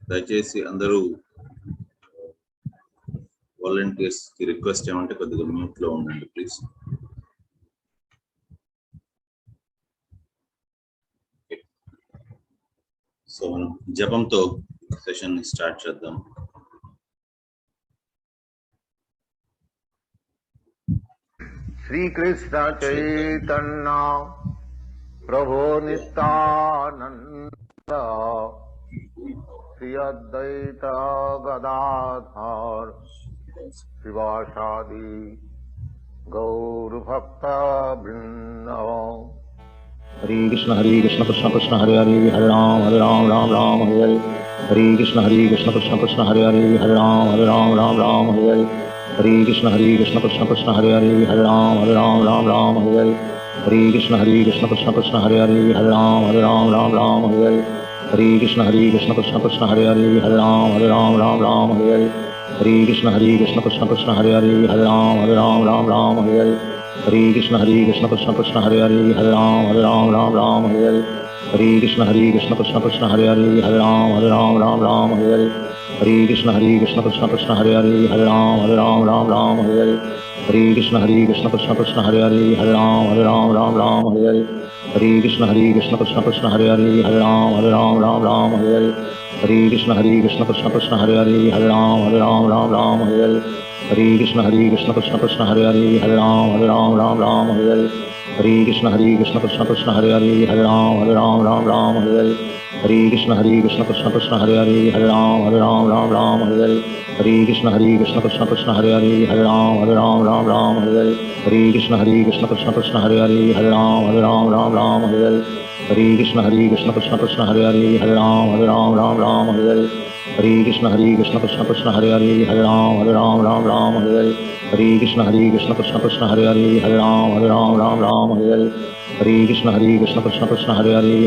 దయచేసి అందరూ వాలంటీర్స్ కి రిక్వెస్ట్ ఏమంటే కొద్దిగా మ్యూట్ లో ఉండండి ప్లీజ్. సో మనం జపంతో సెషన్ ని స్టార్ట్ చేద్దాం. శ్రీకృష్ణ చైతన్య ప్రభు నిత్యానంద శ్రీ అద్వైత గదాధర్ శివాసాది గౌర భక్త బృంద. Hare Krishna Krishna Krishna Hare Hare Hare Rama Rama Rama Hare Hare. Hare Krishna Krishna Krishna Hare Hare Hare Rama Rama Hare Hare. Hare Krishna Krishna Krishna Hare Hare Hare Rama Rama Hare Hare. Hare Krishna Krishna Krishna Hare Hare Hare Rama Rama Hare Hare. Hare Krishna Krishna Krishna Hare Hare Hare Rama Rama Hare Hare. Hare Krishna Krishna Krishna Hare Hare Hare Rama Rama Hare Hare. Hare Krishna Krishna Krishna Hare Hare Hare Rama Rama Hare Hare. Hare Krishna Krishna Krishna Hare Hare Hare Rama Rama Hare Hare. Hare Krishna Krishna Krishna Hare Hare Hare Rama Rama Hare Hare. Hare Krishna Krishna Krishna Hare Hare Hare Rama Rama Hare Hare. Hare Krishna Krishna Krishna Hare Hare Hare Rama Rama Hare Hare. Hare Krishna Krishna Krishna Hare Hare Hare Rama Rama Hare Hare. Hare Krishna Krishna Krishna Hare Hare Hare Rama Rama Hare Hare. Hare Krishna Krishna Krishna Hare Hare Hare Rama Rama Hare Hare. Hare Krishna Krishna Krishna Hare Hare Hare Rama Rama Hare Hare. Hare Krishna Krishna Krishna Hare Hare Hare Rama Rama Hare Hare. Hare Krishna Krishna Krishna Hare Hare Hare Rama Rama Hare Hare. Hare Krishna Krishna Krishna Hare Hare Hare Rama Rama Hare Hare. Hare Krishna Krishna Krishna Hare Hare Hare Rama Rama Hare Hare. Hare Krishna Krishna Krishna Hare Hare Hare Rama Rama Hare Hare. Hare Krishna Krishna Krishna Hare Hare Hare Rama Rama Hare Hare. Hare Krishna Krishna Krishna Hare Hare Hare Rama Rama Hare Hare. Hare Krishna Krishna Krishna Hare Hare Hare Rama Rama Hare Hare. Hare Krishna Krishna Krishna Hare Hare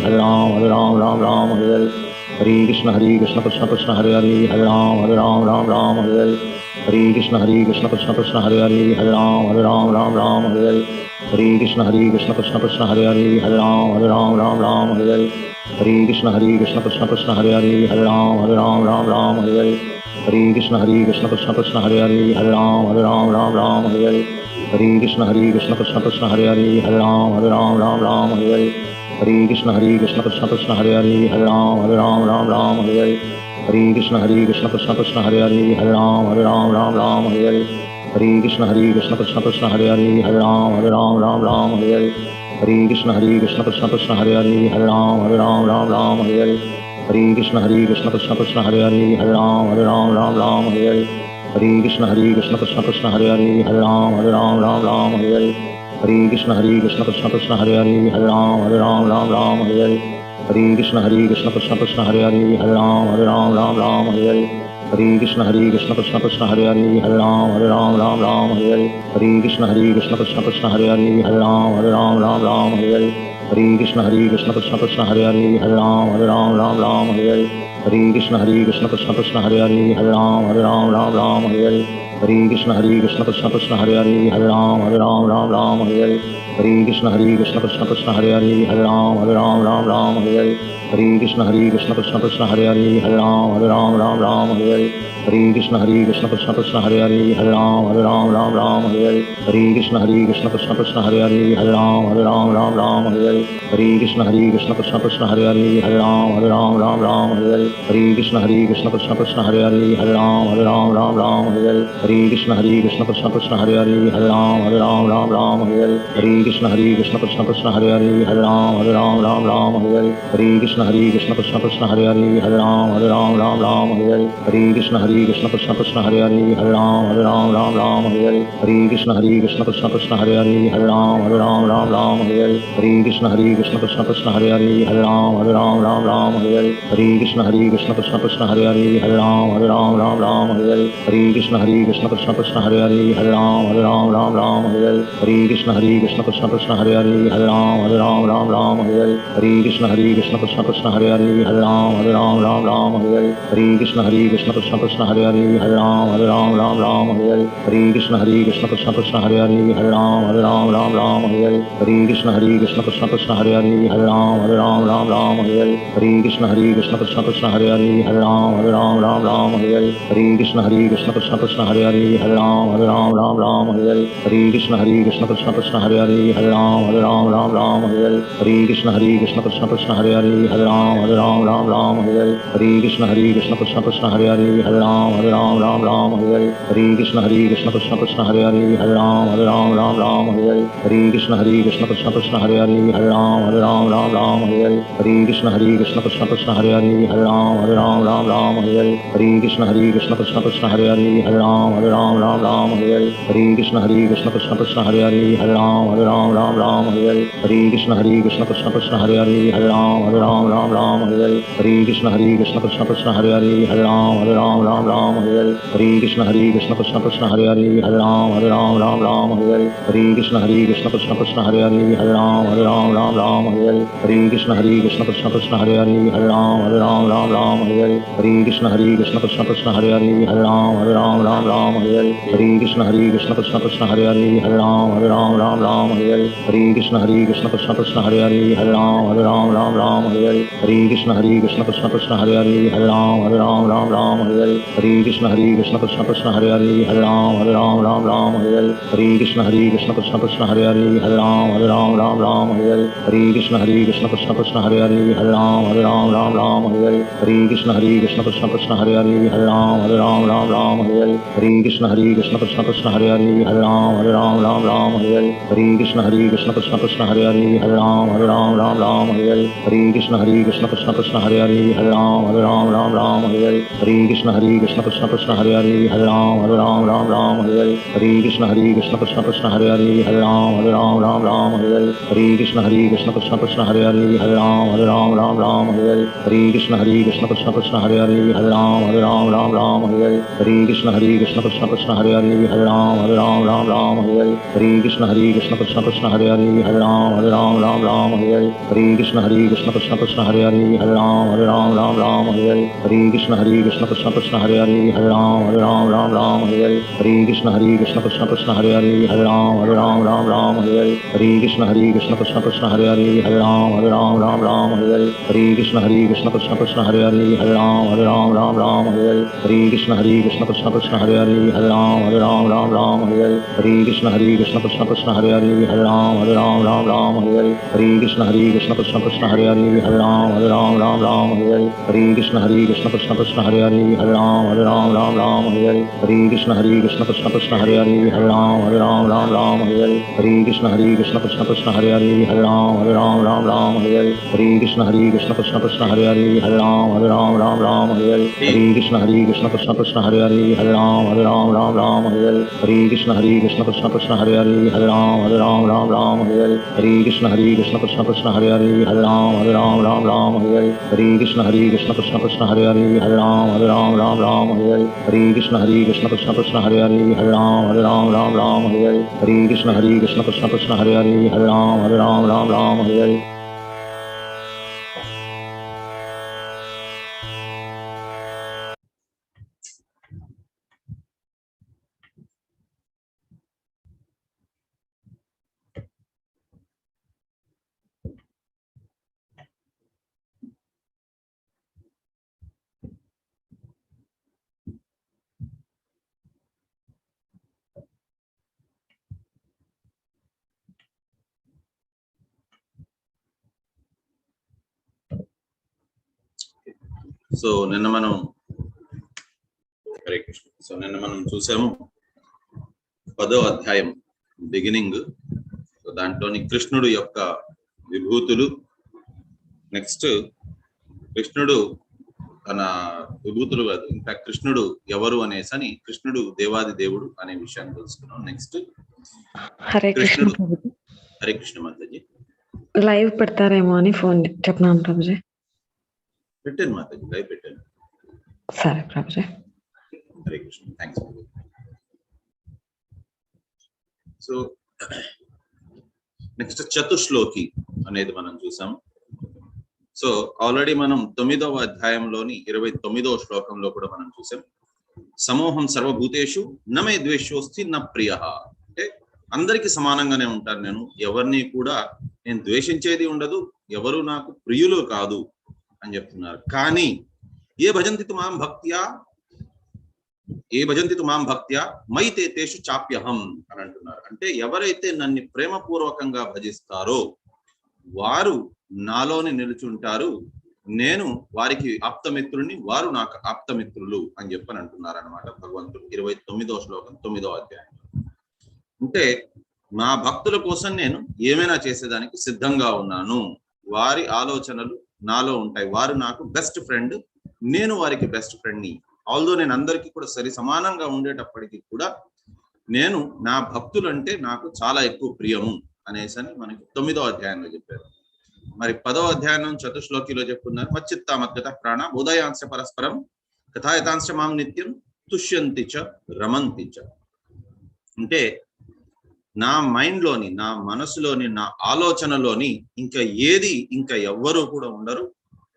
Hare Rama Rama Hare Hare. Hare Krishna Krishna Krishna Hare Hare Hare Rama Rama Hare Hare. Hare Krishna Krishna Krishna Hare Hare Hare Rama Rama Hare Hare. Hare Krishna Krishna Krishna Hare Hare Hare Rama Rama Hare Hare. Hare Krishna Krishna Krishna Hare Hare Hare Rama Rama Hare Hare. Hare Krishna Krishna Krishna Hare Hare Hare Rama Rama Hare Hare. Hare Krishna Krishna Krishna Hare Hare Hare Rama Rama Hare Hare. Hare Krishna Krishna Krishna Hare Hare Hare Rama Rama Hare Hare. Hare Krishna Krishna Krishna Hare Hare Hare Rama Rama Hare Hare. Hare Krishna Krishna Krishna Hare Hare Hare Rama Rama Hare Hare. Hare Krishna Krishna Krishna Hare Hare Hare Rama Rama Hare Hare. Hare Krishna Krishna Krishna Hare Hare Hare Rama Rama Hare Hare. Hare Krishna Krishna Krishna Hare Hare Hare Rama Rama Hare Hare. Hare Krishna Krishna Krishna Hare Hare Hare Rama Rama Hare Hare. Hare Krishna Krishna Krishna Hare Hare Hare Rama Rama Hare Hare. Hare Krishna Krishna Krishna Hare Hare Hare Rama Rama Hare Hare. Hare Krishna Krishna Krishna Hare Hare Hare Rama Rama Hare Hare. Hare Krishna Krishna Krishna Hare Hare Hare Rama Rama Hare Hare. Hare Krishna Krishna Krishna Hare Hare Hare Rama Rama Hare Hare. Hare Krishna Krishna Krishna Hare Hare Hare Rama Rama Hare Hare. Hare Krishna Krishna Krishna Hare Hare Hare Rama Rama Hare Hare. Hare Krishna Krishna Krishna Hare Hare Hare Rama Rama Hare Hare. Hare Krishna Krishna Krishna Hare Hare Hare Rama Rama Hare Hare. Hare Krishna Krishna Krishna Hare Hare Hare Rama Rama Hare Hare. Hare Krishna Krishna Krishna Hare Hare Hare Rama Rama Hare Hare. Hare Krishna Krishna Krishna Hare Hare Hare Rama Rama Hare Hare. Hare Krishna Krishna Krishna Hare Hare Hare Rama Rama Hare Hare. Hare Krishna Krishna Krishna Hare Hare Hare Rama Rama Hare Hare. Hare Krishna Krishna Krishna Hare Hare Hare Rama Rama Hare Hare. Hare Krishna Krishna Krishna Hare Hare Hare Rama Rama Hare Hare. Hare Krishna Krishna Krishna Hare Hare Hare Rama Rama Hare Hare. Hare Krishna Krishna Krishna Hare Hare Hare Rama Rama Hare Hare. Hare Krishna Krishna Krishna Hare Hare Hare Rama Rama Hare Hare. Hare Krishna Krishna Krishna Krishna Hare Hare Hare Ram Ram Ram Hare Hare Hare Krishna Krishna Hare Hare Hare Ram Ram Hare Hare Hare Krishna Krishna Hare Hare Hare Ram Ram Hare Hare Hare Krishna Krishna Hare Hare Hare Ram Ram Hare Hare Hare Krishna Krishna Hare Hare Hare Ram Ram Hare Hare Hare Krishna Krishna Hare Hare Hare Ram Ram Hare Hare Hare Krishna Krishna Hare Hare Hare Ram Ram Hare Hare Hare Krishna Krishna Hare Hare Hare Ram Ram Hare Hare Hare Krishna Krishna Hare Hare Hare Ram Ram Hare Hare Hare Krishna Krishna Hare Hare Hare Ram Ram Hare Hare Hare Krishna Krishna Hare Hare Hare Ram Ram Hare Hare Hare Krishna Krishna Hare Hare Hare Ram Ram Hare Hare Hare Krishna Krishna Hare Hare Hare Ram Ram Hare Hare Hare Krishna Krishna Hare Hare Hare Ram Ram Hare Hare Hare Krishna Krishna Hare Hare Hare Ram Ram Hare Hare Hare Krishna Krishna Hare Hare Hare Ram Ram Hare Hare Hare Krishna Krishna Hare Hare Hare Ram Ram Hare Hare Hare Krishna Krishna Hare Hare Hare Ram Ram Hare Hare Hare Krishna Krishna Hare Hare Hare Ram Ram Hare Hare Hare Krishna Krishna Hare Hare Hare Ram Ram Hare Hare Hare Krishna Krishna Hare Hare Hare Ram Ram Hare Hare Hare Krishna Krishna Hare Hare Hare Ram Ram Hare Hare Hare Krishna Krishna Hare Hare Hare Ram Ram Hare Hare Hare Krishna Krishna Hare Hare Hare Ram Ram Hare Hare Hare Krishna Krishna Hare Hare Hare Ram Ram Hare Hare Hare Krishna Krishna Hare Hare Hare Ram Ram Hare Hare Hare Krishna Krishna Hare Hare Hare Ram Ram Hare Hare Hare Krishna Krishna Hare Hare Hare Ram Ram Hare Hare Hare Krishna Krishna Hare Hare Hare Ram Ram Hare Hare Hare Krishna Krishna Hare Hare Hare Ram Ram Hare Hare Hare Krishna Krishna Hare Hare Hare Ram Ram Hare Hare Hare Krishna Krishna Hare Hare Hare Ram Ram Hare Hare Hare Krishna Krishna Hare Hare Hare Ram Ram Hare Hare Hare Krishna Krishna Hare Hare Hare Ram Ram Hare Hare Hare Krishna Krishna Hare Hare Hare Ram Ram Hare Hare Hare Krishna Krishna Hare Hare Hare Ram Ram Hare Hare Hare Krishna Krishna Hare Hare Hare Ram Ram Hare Hare Hare Krishna Krishna Hare Hare Hare Ram Ram Hare Hare Hare Krishna Krishna Hare Hare Hare Ram Ram Hare Hare Hare Krishna Krishna Hare Hare Hare Ram Ram Hare Hare Hare Krishna Krishna Hare Hare Hare Ram Ram Hare Hare Hare Krishna Krishna Hare Hare Hare Ram Ram Hare Hare Hare Krishna Krishna Hare Hare Hare Ram Ram Hare Hare Hare Krishna Krishna Hare Hare Hare Ram Ram Hare Hare Hare Krishna Krishna Hare Hare Hare Ram Ram Hare Hare Hare Krishna Krishna Hare Hare Hare Ram Ram Hare Hare Hare Krishna Krishna Hare Hare Hare Ram Ram Hare Hare Hare Krishna Krishna Hare Hare Hare Ram Ram Hare Hare Hare Krishna Krishna Hare Hare Hare Ram Ram Hare Hare Hare Krishna Krishna Hare Hare Hare Ram Ram Hare Hare Hare Krishna Krishna Hare Hare Hare Ram Ram Hare Hare Hare Krishna Krishna Hare Hare Hare Ram Ram Hare Hare Hare Krishna Krishna Hare Hare Hare Ram Ram Hare Hare so నిన్న మనం Hare Krishna. So నిన్న మనం చూసాము 10వ అధ్యాయం beginning. So దాంట్లోని కృష్ణుడు యొక్క విభూతులు, నెక్స్ట్ కృష్ణుడు తన విభూతులు కాదు, ఇన్ఫాక్ట్ కృష్ణుడు ఎవరు అనేసని, కృష్ణుడు దేవాది దేవుడు అనే విషయాన్ని తెలుసుకున్నాం. నెక్స్ట్ కృష్ణుడు హరే కృష్ణ మాతాజీ లైవ్ పెడతారేమో అని ఫోన్ చెప్పినాను ప్రభుజీ. పెట్టాను మాతాజీ, లైవ్ పెట్టాను. సరే ప్రభుజీ. Hare Krishna, thanks. So next చతుశ్లోకి అనేది మనం చూసాం. సో ఆల్రెడీ మనం 9వ అధ్యాయంలోని 29వ శ్లోకంలో కూడా మనం చూసాం. సమూహం సర్వభూతేషు నమే ద్వేషోస్తి న ప్రియ. అంటే అందరికి సమానంగానే ఉంటాను నేను, ఎవరిని కూడా నేను ద్వేషించేది ఉండదు, ఎవరు నాకు ప్రియులు కాదు అని చెప్తున్నారు. కానీ ఏ భజంతి తు మాం భక్త్యా మై తే తేషు చాప్యహం అని అంటున్నారు. అంటే ఎవరైతే నన్ను ప్రేమపూర్వకంగా భజిస్తారో వారు నాలోని నిలుచుంటారు, నేను వారికి ఆప్తమిత్రుని, వారు నాకు ఆప్తమిత్రులు అని చెప్పని అంటున్నారు అనమాట భగవంతుడు 29వ శ్లోకం 9వ అధ్యాయం. అంటే నా భక్తుల కోసం నేను ఏమైనా చేసేదానికి సిద్ధంగా ఉన్నాను, వారి ఆలోచనలు నాలో ఉంటాయి, వారు నాకు బెస్ట్ ఫ్రెండ్, నేను వారికి బెస్ట్ ఫ్రెండ్ని. ఆల్దో నేను అందరికీ కూడా సరి సమానంగా ఉండేటప్పటికీ కూడా నేను నా భక్తులు అంటే నాకు చాలా ఎక్కువ ప్రియము అనేసి మనకి 9వ అధ్యాయంలో చెప్పారు. మరి 10వ అధ్యాయం చతుశ్లోకిలో చెప్పుకున్నారు, మచ్చిత్తా మద్గత ప్రాణ ఉదయాంశ పరస్పరం కథాయతాంశ మాం నిత్యం తుష్యంతి చ రమంతి చ. అంటే నా మైండ్లోని, నా మనసులోని, నా ఆలోచనలోని ఇంకా ఎవ్వరూ కూడా ఉండరు,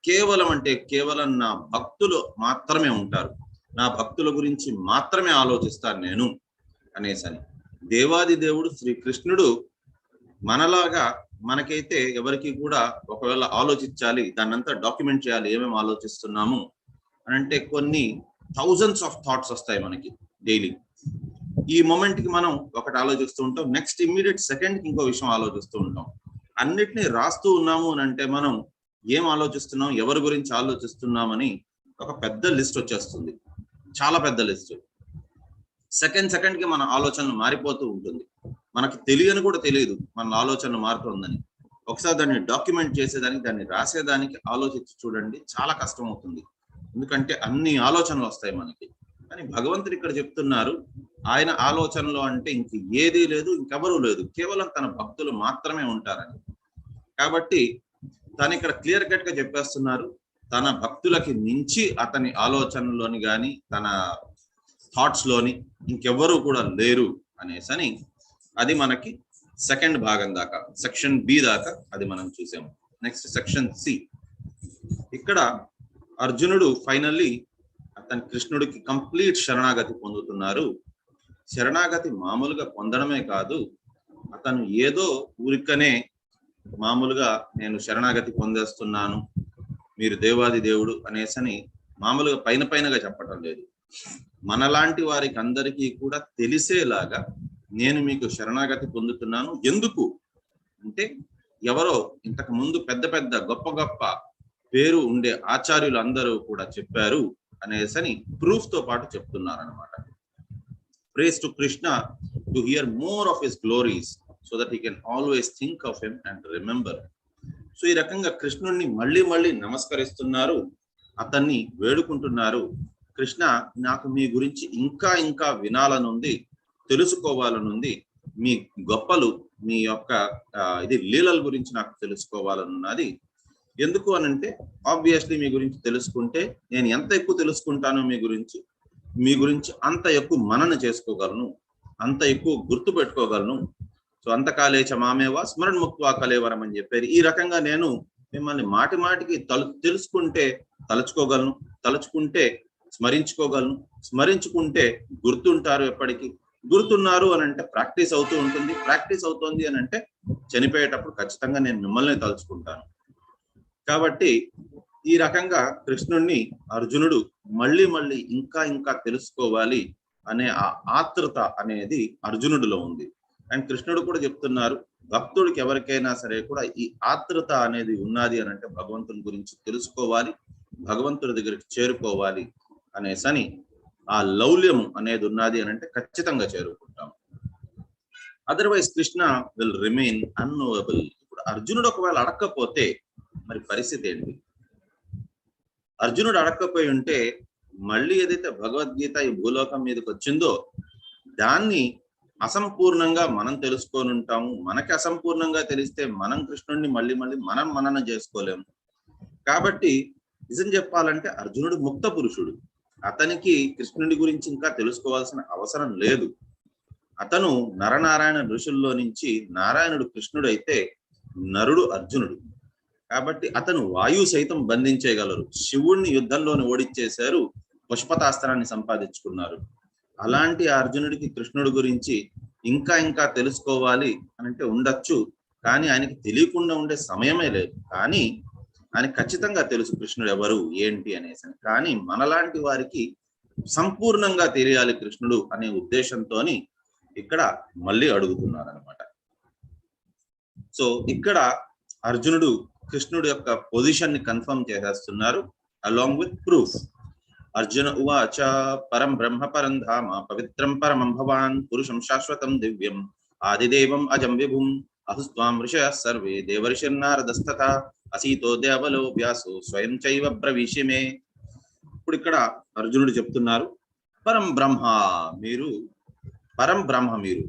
కేవలం అంటే కేవలం నా భక్తులు మాత్రమే ఉంటారు, నా భక్తుల గురించి మాత్రమే ఆలోచిస్తాను నేను అనేసని. దేవాది దేవుడు శ్రీకృష్ణుడు మనలాగా మనకైతే ఎవరికి కూడా ఒకవేళ ఆలోచించాలి, దాన్నంతా డాక్యుమెంట్ చేయాలి, ఏమేమి ఆలోచిస్తున్నాము అని అంటే కొన్ని థౌజండ్స్ ఆఫ్ థాట్స్ వస్తాయి మనకి డైలీ. ఈ మూమెంట్ కి మనం ఒకటి ఆలోచిస్తూ ఉంటాం, నెక్స్ట్ ఇమ్మీడియట్ సెకండ్ కి ఇంకో విషయం ఆలోచిస్తూ ఉంటాం. అన్నిటినీ రాస్తూ ఉన్నాము అని అంటే మనం ఏం ఆలోచిస్తున్నాం, ఎవరి గురించి ఆలోచిస్తున్నామని ఒక పెద్ద లిస్ట్ వచ్చేస్తుంది, చాలా పెద్ద లిస్ట్. సెకండ్ కి మన ఆలోచనలు మారిపోతూ ఉంటుంది, మనకి తెలియని కూడా తెలియదు మన ఆలోచనలు మారుతుందని. ఒకసారి దాన్ని డాక్యుమెంట్ చేసేదానికి, దాన్ని రాసేదానికి ఆలోచించి చూడండి, చాలా కష్టం అవుతుంది, ఎందుకంటే అన్ని ఆలోచనలు వస్తాయి మనకి. కానీ భగవంతుడు ఇక్కడ చెప్తున్నారు, ఆయన ఆలోచనలో అంటే ఇంక ఏదీ లేదు, ఇంకెవరూ లేదు, కేవలం తన భక్తులు మాత్రమే ఉంటారని. కాబట్టి తను ఇక్కడ క్లియర్ కట్ గా చెప్పేస్తున్నారు, తన భక్తులకి మించి అతని ఆలోచనలోని కానీ తన థాట్స్ లోని ఇంకెవ్వరూ కూడా లేరు అనేసని. అది మనకి సెకండ్ భాగం దాకా, సెక్షన్ బి దాకా అది మనం చూసాము. Next section C. ఇక్కడ అర్జునుడు ఫైనల్లీ అతని కృష్ణుడికి కంప్లీట్ శరణాగతి పొందుతున్నారు. శరణాగతి మామూలుగా పొందడమే కాదు, అతను ఏదో ఊరికనే మామూలుగా నేను శరణాగతి పొందేస్తున్నాను, మీరు దేవాది దేవుడు అనేసని మామూలుగా పైనగా చెప్పటం లేదు. మనలాంటి వారికి అందరికీ కూడా తెలిసేలాగా నేను మీకు శరణాగతి పొందుతున్నాను. ఎందుకు అంటే ఎవరో ఇంతకు ముందు పెద్ద గొప్ప పేరు ఉండే ఆచార్యులు అందరూ కూడా చెప్పారు అనేసని ప్రూఫ్ తో పాటు చెప్తున్నారు అనమాట. Prays to Krishna to hear more of his glories so that he can always think of him and remember. So ఈ రకంగా కృష్ణుడిని మళ్ళీ నమస్కరిస్తున్నారు, అతన్ని వేడుకుంటున్నారు. కృష్ణ, నాకు మీ గురించి ఇంకా వినాలనుంది, తెలుసుకోవాలనుంది, మీ గొప్పలు, మీ యొక్క ఇది లీలల గురించి నాకు తెలుసుకోవాలనున్నది. ఎందుకు అనంటే ఆబ్వియస్లీ మీ గురించి తెలుసుకుంటే నేను ఎంత ఎక్కువ తెలుసుకుంటానో మీ గురించి అంత ఎక్కువ మనన చేసుకోగలను, అంత ఎక్కువ గుర్తు పెట్టుకోగలను. సో అంతకాలేచ మామేవా స్మరణ ముక్వా కలేవరం అని చెప్పారు. ఈ రకంగా నేను మిమ్మల్ని మాటికి తెలుసుకుంటే తలుచుకోగలను, తలుచుకుంటే స్మరించుకోగలను, స్మరించుకుంటే గుర్తుంటారు, ఎప్పటికీ గుర్తున్నారు అని అంటే ప్రాక్టీస్ అవుతూ ఉంటుంది, ప్రాక్టీస్ అవుతుంది అని అంటే చనిపోయేటప్పుడు ఖచ్చితంగా నేను మిమ్మల్ని తలుచుకుంటాను. కాబట్టి ఈ రకంగా కృష్ణుణ్ణి అర్జునుడు మళ్ళీ ఇంకా తెలుసుకోవాలి అనే ఆ ఆత్రుత అనేది అర్జునుడిలో ఉంది. అండ్ కృష్ణుడు కూడా చెప్తున్నారు, భక్తుడికి ఎవరికైనా సరే కూడా ఈ ఆత్రుత అనేది ఉన్నది అని అంటే భగవంతుని గురించి తెలుసుకోవాలి, భగవంతుడి దగ్గరికి చేరుకోవాలి అనేసని, ఆ లౌల్యం అనేది ఉన్నది అని అంటే ఖచ్చితంగా చేరుకుంటాం. Otherwise Krishna will remain unknowable. ఇప్పుడు అర్జునుడు ఒకవేళ అడక్కపోతే మరి పరిస్థితి ఏంటి? అర్జునుడు అడక్కపోయి ఉంటే మళ్ళీ ఏదైతే భగవద్గీత ఈ భూలోకం మీదకి వచ్చిందో దాన్ని అసంపూర్ణంగా మనం తెలుసుకొని ఉంటాము. మనకి అసంపూర్ణంగా తెలిస్తే మనం కృష్ణుడిని మళ్ళీ మనం మనన చేసుకోలేము. కాబట్టి నిజం చెప్పాలంటే అర్జునుడు ముక్త పురుషుడు, అతనికి కృష్ణుడి గురించి ఇంకా తెలుసుకోవాల్సిన అవసరం లేదు. అతను నరనారాయణ ఋషుల్లో నుంచి నారాయణుడు కృష్ణుడు అయితే నరుడు అర్జునుడు. కాబట్టి అతను వాయువు సైతం బంధించేయగలరు. శివుణ్ణి యుద్ధంలోని ఓడిచ్చేశారు, పశుపతాస్త్రాన్ని సంపాదించుకున్నారు. అలాంటి అర్జునుడికి కృష్ణుడి గురించి ఇంకా ఇంకా తెలుసుకోవాలి అని అంటే ఉండొచ్చు, కానీ ఆయనకి తెలియకుండా ఉండే సమయమే లేదు. కానీ ఆయన ఖచ్చితంగా తెలుసు కృష్ణుడు ఎవరు ఏంటి అనేసి. కానీ మనలాంటి వారికి సంపూర్ణంగా తెలియాలి కృష్ణుడు అనే ఉద్దేశంతో ఇక్కడ మళ్ళీ అడుగుతున్నారు అనమాట. సో ఇక్కడ అర్జునుడు కృష్ణుడు యొక్క పొజిషన్ ని కన్ఫర్మ్ చేసేస్తున్నారు అలాంగ్ విత్ ప్రూఫ్. అర్జున ఉవాచ పరం బ్రహ్మ పరం ధామ పవిత్రం పరమం భవాన్ పురుషం శాశ్వతం దివ్యం ఆదిదేవం అజం విభుం అహుస్వాం ఋషయ సర్వే దేవర్షిర్నారదస్తథా అసీతో దేవలో వ్యాసో స్వయం చైవ బ్రవీషిమే. ఇప్పుడు ఇక్కడ అర్జునుడు చెప్తున్నారు, పరం బ్రహ్మ మీరు, పరం బ్రహ్మ మీరు.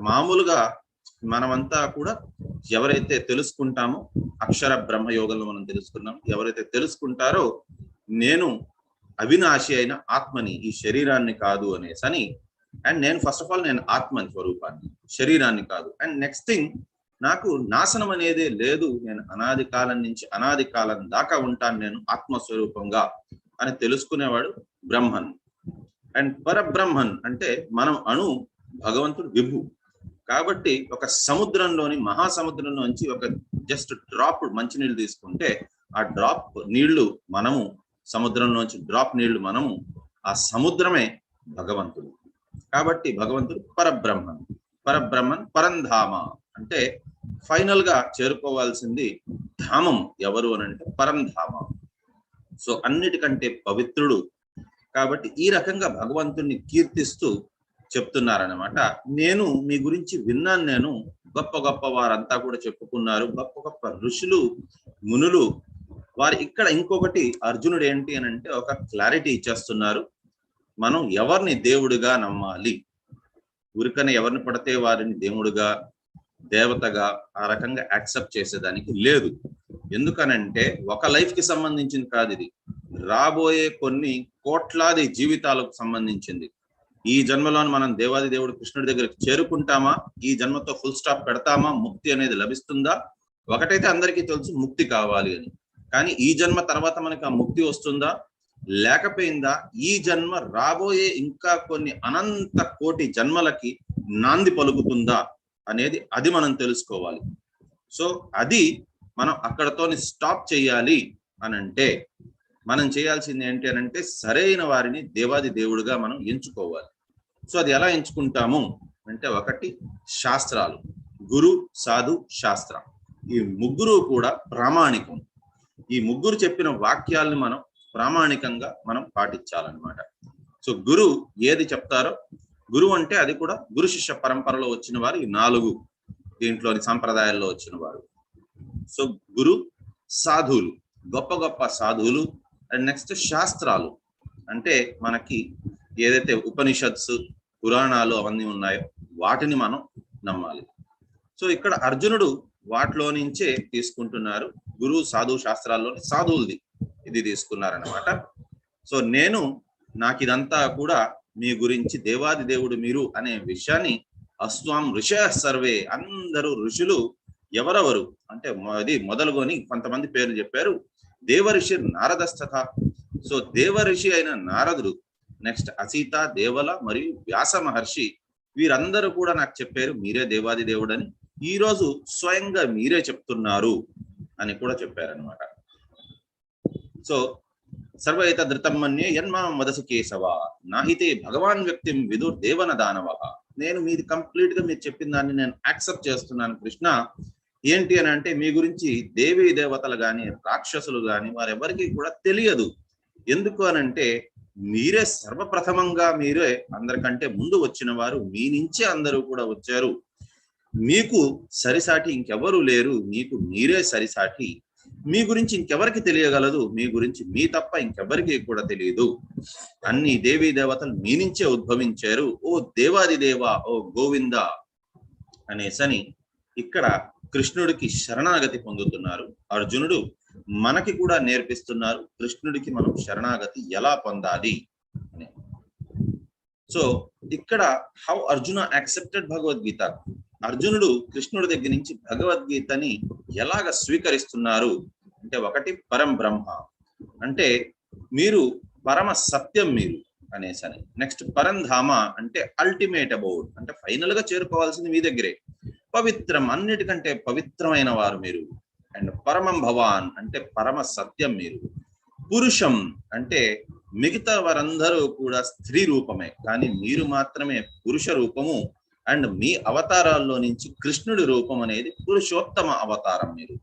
మామూలుగా మనమంతా కూడా ఎవరైతే తెలుసుకుంటామో, అక్షర బ్రహ్మ యోగంలో మనం తెలుసుకున్నాం, ఎవరైతే తెలుసుకుంటారో నేను అవినాశి అయిన ఆత్మని, ఈ శరీరాన్ని కాదు అనేసని. అండ్ నేను ఫస్ట్ ఆఫ్ ఆల్ నేను ఆత్మని స్వరూపాన్ని, శరీరాన్ని కాదు. అండ్ నెక్స్ట్ థింగ్, నాకు నాశనం అనేదే లేదు, నేను అనాది కాలం నుంచి అనాది కాలం దాకా ఉంటాను నేను ఆత్మస్వరూపంగా అని తెలుసుకునేవాడు బ్రహ్మన్. అండ్ పరబ్రహ్మన్ అంటే మనం అణు, భగవంతుడు విభు. కాబట్టి ఒక సముద్రంలోని, మహాసముద్రంలోంచి ఒక జస్ట్ డ్రాప్ మంచినీళ్ళు తీసుకుంటే ఆ డ్రాప్ నీళ్లు మనము, సముద్రంలోంచి డ్రాప్ నీళ్లు మనము, ఆ సముద్రమే భగవంతుడు. కాబట్టి భగవంతుడు పరబ్రహ్మన్. పరబ్రహ్మన్ పరంధామ అంటే ఫైనల్ గా చేరుకోవాల్సింది ధామం ఎవరు అని అంటే పరంధామ. సో అన్నిటికంటే పవిత్రుడు. కాబట్టి ఈ రకంగా భగవంతుణ్ణి కీర్తిస్తూ చెప్తున్నారనమాట. నేను మీ గురించి విన్నాను, నేను గొప్ప గొప్ప వారంతా కూడా చెప్పుకున్నారు, గొప్ప గొప్ప ఋషులు మునులు వారు. ఇక్కడ ఇంకొకటి అర్జునుడు ఏంటి అని అంటే ఒక క్లారిటీ ఇచ్చేస్తున్నారు, మనం ఎవరిని దేవుడిగా నమ్మాలి. ఊరికనే ఎవరిని పడితే వారిని దేవుడుగా, దేవతగా ఆ రకంగా యాక్సెప్ట్ చేసేదానికి లేదు. ఎందుకనంటే ఒక లైఫ్ కి సంబంధించింది కాదు ఇది, రాబోయే కొన్ని కోట్లాది జీవితాలకు సంబంధించింది. ఈ జన్మలోని మనం దేవాది దేవుడు కృష్ణుడి దగ్గరికి చేరుకుంటామా, ఈ జన్మతో ఫుల్ స్టాప్ పెడతామా, ముక్తి అనేది లభిస్తుందా? ఒకటైతే అందరికీ తెలుసు, ముక్తి కావాలి అని. కానీ ఈ జన్మ తర్వాత మనకి ఆ ముక్తి వస్తుందా, లేకపోయిందా? ఈ జన్మ రాబోయే ఇంకా కొన్ని అనంత కోటి జన్మలకి నాంది పలుకుతుందా అనేది అది మనం తెలుసుకోవాలి. సో అది మనం అక్కడతోని స్టాప్ చేయాలి అని అంటే మనం చేయాల్సింది ఏంటి అని అంటే సరైన వారిని దేవాది దేవుడుగా మనం ఎంచుకోవాలి. సో అది ఎలా ఎంచుకుంటాము అంటే, ఒకటి శాస్త్రాలు, గురు, సాధు, శాస్త్ర. ఈ ముగ్గురు కూడా ప్రామాణికం. ఈ ముగ్గురు చెప్పిన వాక్యాలను మనం ప్రామాణికంగా మనం పాటించాలన్నమాట. సో గురు ఏది చెప్తారో, గురువు అంటే అది కూడా గురు శిష్య పరంపరలో వచ్చిన వారు, ఈ 4 దీంట్లోని సంప్రదాయాల్లో వచ్చిన వారు. సో గురు, సాధువులు, గొప్ప గొప్ప సాధువులు. అండ్ నెక్స్ట్ శాస్త్రాలు అంటే మనకి ఏదైతే ఉపనిషత్స్, పురాణాలు అవన్నీ ఉన్నాయో వాటిని మనం నమ్మాలి. సో ఇక్కడ అర్జునుడు వాటిలో నుంచే తీసుకుంటున్నారు, గురు, సాధు, శాస్త్రాల్లోని సాధువులది ఇది తీసుకున్నారనమాట. సో నాకు ఇదంతా కూడా మీ గురించి దేవాది దేవుడు మీరు అనే విషయాన్ని అస్వాం ఋషయ సర్వే, అందరూ ఋషులు ఎవరెవరు అంటే అది మొదలుకొని కొంతమంది పేర్లు చెప్పారు. దేవఋషి నారదస్తథ, సో దేవఋషి అయిన నారదుడు, నెక్స్ట్ అసీత, దేవల మరియు వ్యాస మహర్షి, వీరందరూ కూడా నాకు చెప్పారు మీరే దేవాది దేవుడని. ఈ రోజు స్వయంగా మీరే చెప్తున్నారు అని కూడా చెప్పారనమాట. సో సర్వైత ధృతం మన్యే యన్మాం వదసి కేశవ నాహితే భగవాన్ వ్యక్తిం విదుర్ దేవన దానవ. నేను మీది కంప్లీట్ గా మీరు చెప్పిన దాన్ని నేను యాక్సెప్ట్ చేస్తున్నాను కృష్ణ. ఏంటి అని అంటే మీ గురించి దేవీ దేవతలు గాని, రాక్షసులు గాని వారెవరికి కూడా తెలియదు. ఎందుకు అనంటే మీరే సర్వప్రథమంగా, మీరే అందరికంటే ముందు వచ్చిన వారు, మీ నుంచే అందరూ కూడా వచ్చారు. మీకు సరిసాటి ఇంకెవరు లేరు, మీకు మీరే సరిసాటి. మీ గురించి ఇంకెవరికి తెలియగలదు, మీ గురించి మీ తప్ప ఇంకెవరికి కూడా తెలియదు. అన్ని దేవీ దేవతలు మీ నుంచే ఉద్భవించారు, ఓ దేవాది దేవ, ఓ గోవింద అనేసని ఇక్కడ కృష్ణుడికి శరణాగతి పొందుతున్నారు అర్జునుడు. మనకి కూడా నేర్పిస్తున్నారు కృష్ణుడికి మనం శరణాగతి ఎలా పొందాలి అని. సో ఇక్కడ హౌ అర్జున యాక్సెప్టెడ్ భగవద్గీత, అర్జునుడు కృష్ణుడి దగ్గర నుంచి భగవద్గీతని ఎలాగ స్వీకరిస్తున్నారు అంటే, ఒకటి పరం బ్రహ్మ అంటే మీరు పరమ సత్యం మీరు అనేసని. నెక్స్ట్ పరంధామ అంటే అల్టిమేట్ అబౌట్, అంటే ఫైనల్ గా చేరుకోవాల్సింది మీ దగ్గరే. పవిత్రం అన్నిటికంటే పవిత్రమైన వారు మీరు. అండ్ పరమం భవాన్ అంటే పరమ సత్యం మీరు. పురుషం అంటే మిగతా వారందరూ కూడా స్త్రీ రూపమే, కానీ మీరు మాత్రమే పురుష రూపము. అండ్ మీ అవతారాల్లో నుంచి కృష్ణుడి రూపం అనేది పురుషోత్తమ అవతారం మీరు,